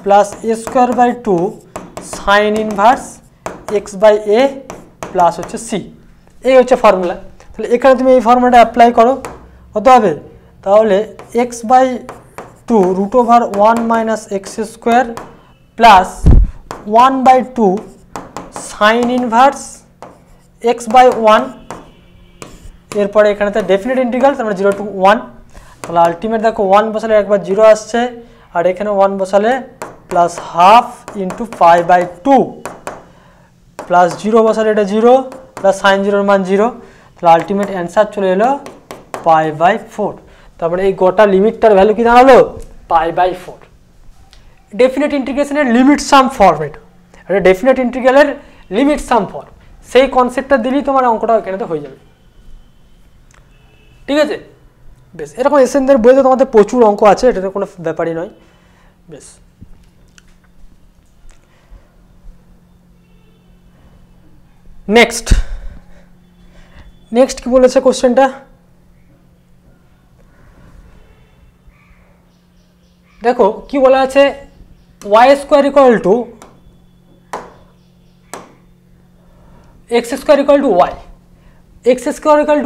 plus a²/2 sine inverse x by a plus হচ্ছে সি, এই হচ্ছে ফর্মুলা। তাহলে এখানে তুমি এই ফর্মুলাটা অ্যাপ্লাই করো, কত হবে? তাহলে x/2 √1 minus x square plus 1/2 sign inverse x/1, এরপরে এখানে তো ডেফিনেট ইন্টিগ্রাল, তার মানে 0 to 1, তাহলে আলটিমেট দেখো 1 বসালে একবার 0 আসছে, আর এখানে 1 বসালে প্লাস হাফ ইন্টু 5/2 প্লাস 0 বসালে এটা 0 প্লাস সাইন 0 মান 0, তাহলে আলটিমেট অ্যান্সার চলে এলো π/4। তারপরে এই গোটা লিমিটটার ভ্যালু কি দাঁড়ালো? π/4। ডেফিনেট ইন্টিগ্রেশনের লিমিট সাম ফর্ম, এটা ডেফিনেট ইন্টিগ্রালের লিমিট সাম ফর্ম, সেই কনসেপ্টটা দিলেই তোমার অঙ্কটা এখানে তো হয়ে যাবে। ঠিক আছে, বেশ। এরকম এসএনদের বইতে তোমাদের প্রচুর অঙ্ক আছে, এটাতে কোনো ব্যাপারই নয়। বেশ, নেক্সট কি বলেছে কোশ্চেনটা? দেখো কি বলা আছে, y² = x² = y, x²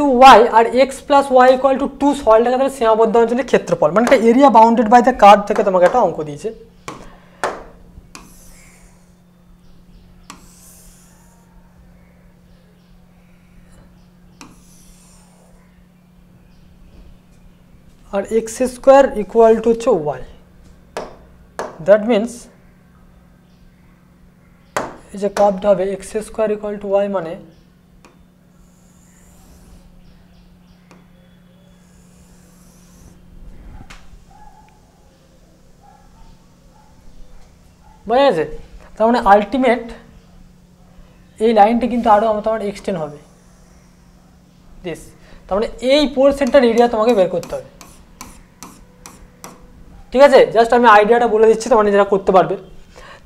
= y আর x + y = 2 সরলরেখা দ্বারা সীমাবদ্ধ অঞ্চলের ক্ষেত্রফল, মানে একটা area bounded by the curve থেকে তোমাকে একটা অঙ্ক দিয়েছে। আর x² = হচ্ছে y, দ্যাট মিনস এই যে কার্ভটা হবে x² = y, মানে বোঝা গেছে? তার মানে আলটিমেট এই লাইনটা কিন্তু আরও তোমার এক্সটেন্ড হবে দিস, তার মানে এই পোর্শনটার এরিয়া তোমাকে বের করতে হবে। ঠিক আছে, জাস্ট আমি আইডিয়াটা বলে দিচ্ছি, তোমার নিজেরা করতে পারবে।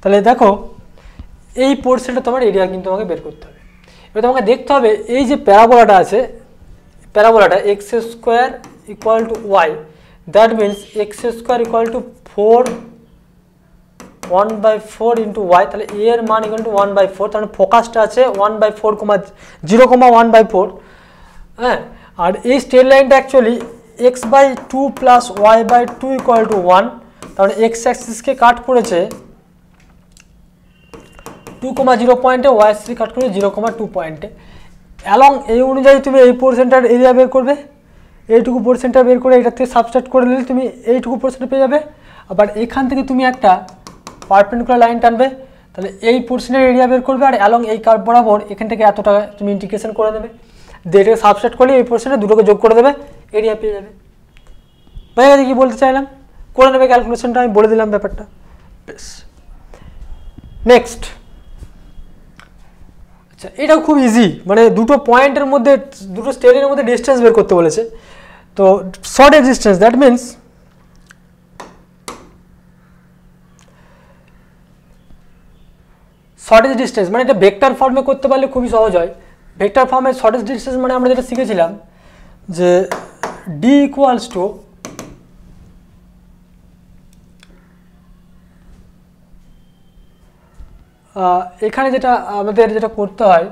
তাহলে দেখো এই পোর্শনটা তোমার এরিয়া কিন্তু তোমাকে বের করতে হবে। এবার তোমাকে দেখতে হবে এই যে প্যারাবোলাটা আছে, প্যারাবোলাটা x² = y, that means x² = 4 1/4 into y, তাহলে a এর মান = 1/4, তাহলে ফোকাসটা আছে 1/4, 0, 1/4। হ্যাঁ, আর এই স্ট্রেট লাইনটা অ্যাকচুয়ালি x/2 প্লাস y/2 = 1, তাহলে এক্স অ্যাক্সিসকে কাট করেছে 2,0 পয়েন্টে, ওয়াই অ্যাক্সিস কাট করেছে 0,2 পয়েন্টে। অ্যালং এই অনুযায়ী তুমি এই পোর্শনটার এরিয়া বের করবে, এইটুকু পোর্শনটা বের করে এটা থেকে সাবস্ট্রাক্ট করে নিলে তুমি এইটুকু পোর্শনটা পেয়ে যাবে। আবার এখান থেকে তুমি একটা পারপেন্ডিকুলার লাইন টানবে, তাহলে এই পোর্শনের এরিয়া বের করবে, আর অ্যালং এই কার্ভ বরাবর এখান থেকে এতটা তুমি ইন্টিগ্রেশন করে দেবে, দিয়ে এটাকে সাবস্ট্রাক্ট করলে এই পোর্শনে দুটোকে যোগ করে দেবে, এরিয়া পেয়ে যাবে। ভাই কি বলতে চাইলাম, করে নেবে ক্যালকুলেশনটা, আমি বলে দিলাম ব্যাপারটা। বেশ, নেক্সট। আচ্ছা, এটাও খুব ইজি, মানে দুটো পয়েন্টের মধ্যে, দুটো স্টেটের মধ্যে ডিস্টেন্স বের করতে বলেছে। তো shortest distance, that means shortest distance, মানে এটা ভেক্টর ফর্মে করতে পারলে খুবই সহজ হয়। ভেক্টর ফর্মে শর্টেস্ট ডিস্টেন্স মানে আমরা যেটা শিখেছিলাম যে d = এখানে যেটা আমাদের যেটা করতে হয়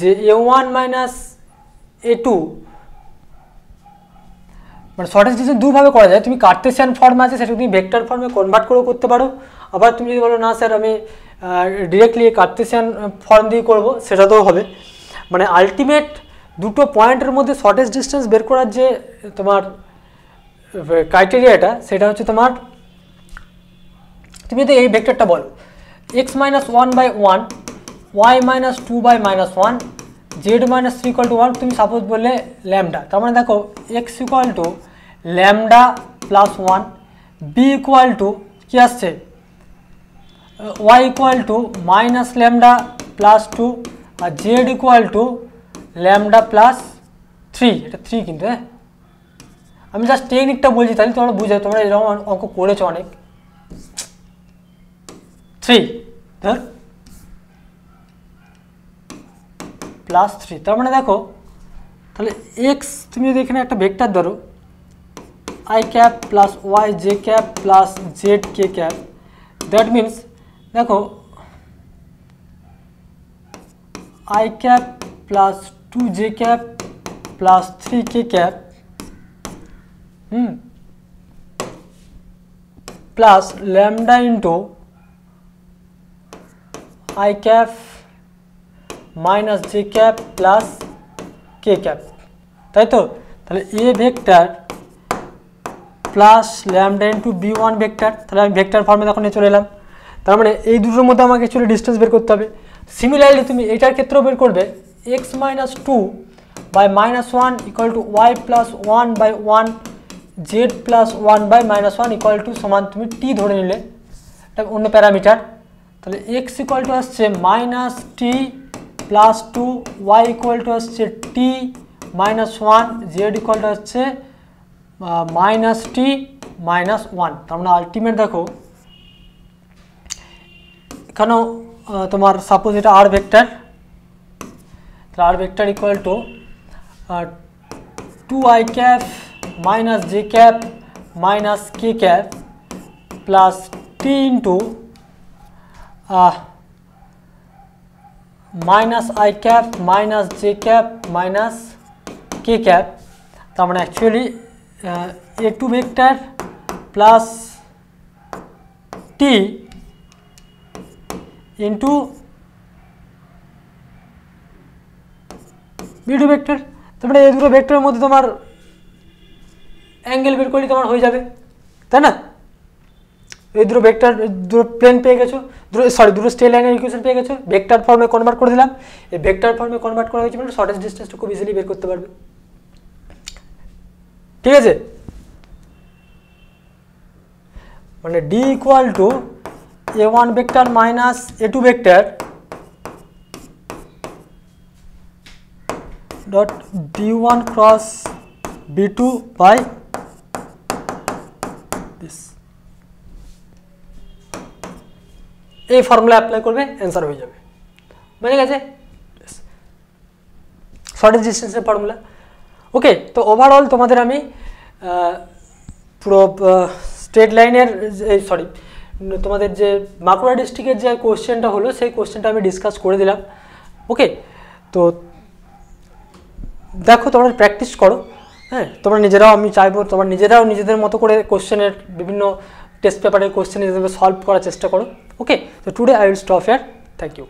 যে a1 মাইনাস a2, মানে শর্টেস্ট ডিস্টেন্স দুভাবে করা যায়। তুমি কার্টেসিয়ান ফর্ম আছে, সেটা তুমি ভেক্টর ফর্মে কনভার্ট করেও করতে পারো। আবার তুমি যদি বলো না স্যার আমি ডিরেক্টলি কার্টেসিয়ান ফর্ম দিয়ে করবো, সেটাতেও হবে। মানে আলটিমেট দুটো পয়েন্টের মধ্যে শর্টেস্ট ডিস্টেন্স বের করার যে তোমার ক্রাইটেরিয়াটা, সেটা হচ্ছে তোমার, তুমি যদি এই ভেক্টরটা বলো x - 1/1, y - 2/-1, z - 3 = 1, তুমি সাপোজ বললে ল্যামডা, তার মানে দেখো x = ল্যামডা প্লাস 1, b = কি আসছে y = ল্যামডা প্লাস 2, আর z = ল্যামডা প্লাস 3, এটা 3 কিন্তু। হ্যাঁ, আমি জাস্ট টেকনিকটা বলছি, তাহলে তোমরা বুঝে, তোমরা এরকম অঙ্ক করেছো অনেক। 3 ধর প্লাস 3, তার মানে দেখো তাহলে x তুমি যদি এখানে একটা ভেক্টর ধরো, i cap plus y j cap plus z k cap, that means দেখো i cap plus 2 j cap plus 3 k cap plus lambda into i cap minus j cap plus k cap, তাই তো? তাহলে a vector plus lambda into b1 vector, তাহলে আমি ভেক্টর ফর্মে তখন নিয়ে চলে এলাম। তার মানে এই দুটোর মধ্যে আমাকে অ্যাকচুয়ালি ডিস্টেন্স বের করতে হবে। সিমিলারলি তুমি এটার ক্ষেত্রেও বের করবে, x minus 2 by minus 1 equal to y plus 1 by 1 z plus 1 by minus 1 equal to সমান তুমি টি ধরে নিলে, এটা অন্য প্যারামিটার। তাহলে এক্স ইকুয়াল টু আসছে minus t plus 2, y equal to আসছে t minus 1, z equal to আসছে মাইনাস টি মাইনাস 1। তার মানে আলটিমেট দেখো এখানেও তোমার সাপোজ এটা আর ভেক্টর, তাহলে আর vector equal to 2i cap minus j cap minus k cap plus t into minus i cap minus j cap minus k cap। তার মানে actually a2 vector plus t into b2 vector. তারপরে এই দুটো ভেক্টরের মধ্যে তোমার অ্যাঙ্গেল বের করলে তোমার হয়ে যাবে, তাই না? এই দুটো ভেক্টর, দুটো প্লেন পেয়ে গেছো, দুটো স্ট্রেট লাইনের ইকুয়েশন পেয়ে গেছো, ভেক্টর ফর্মে কনভার্ট করে দিলাম। এই ভেক্টর ফর্মে কনভার্ট করা হয়েছে মানে শর্টেস্ট ডিস্টেন্সটা খুব ইজিলি বের করতে পারবে, ঠিক আছে? মানে D equal to a1 vector minus a2 vector dot b1 cross b2 by this, এই ফর্মুলা অ্যাপ্লাই করবে, অ্যান্সার হয়ে যাবে। বুঝে গেছে? Shortest ডিস্টেন্সের formula. ওকে, তো ওভারঅল তোমাদের আমি পুরো স্ট্রেট লাইনের তোমাদের যে বাঁকুড়া ডিস্ট্রিক্টের যে কোশ্চেনটা হলো সেই কোশ্চেনটা আমি ডিসকাস করে দিলাম। ওকে, তো দেখো তোমরা প্র্যাকটিস করো, হ্যাঁ, তোমরা নিজেরাও, আমি চাইবো তোমরা নিজেরাও নিজেদের মতো করে কোশ্চেনের বিভিন্ন টেস্ট পেপারের কোশ্চেন সলভ করার চেষ্টা করো। ওকে, তো today I will stop here, thank you.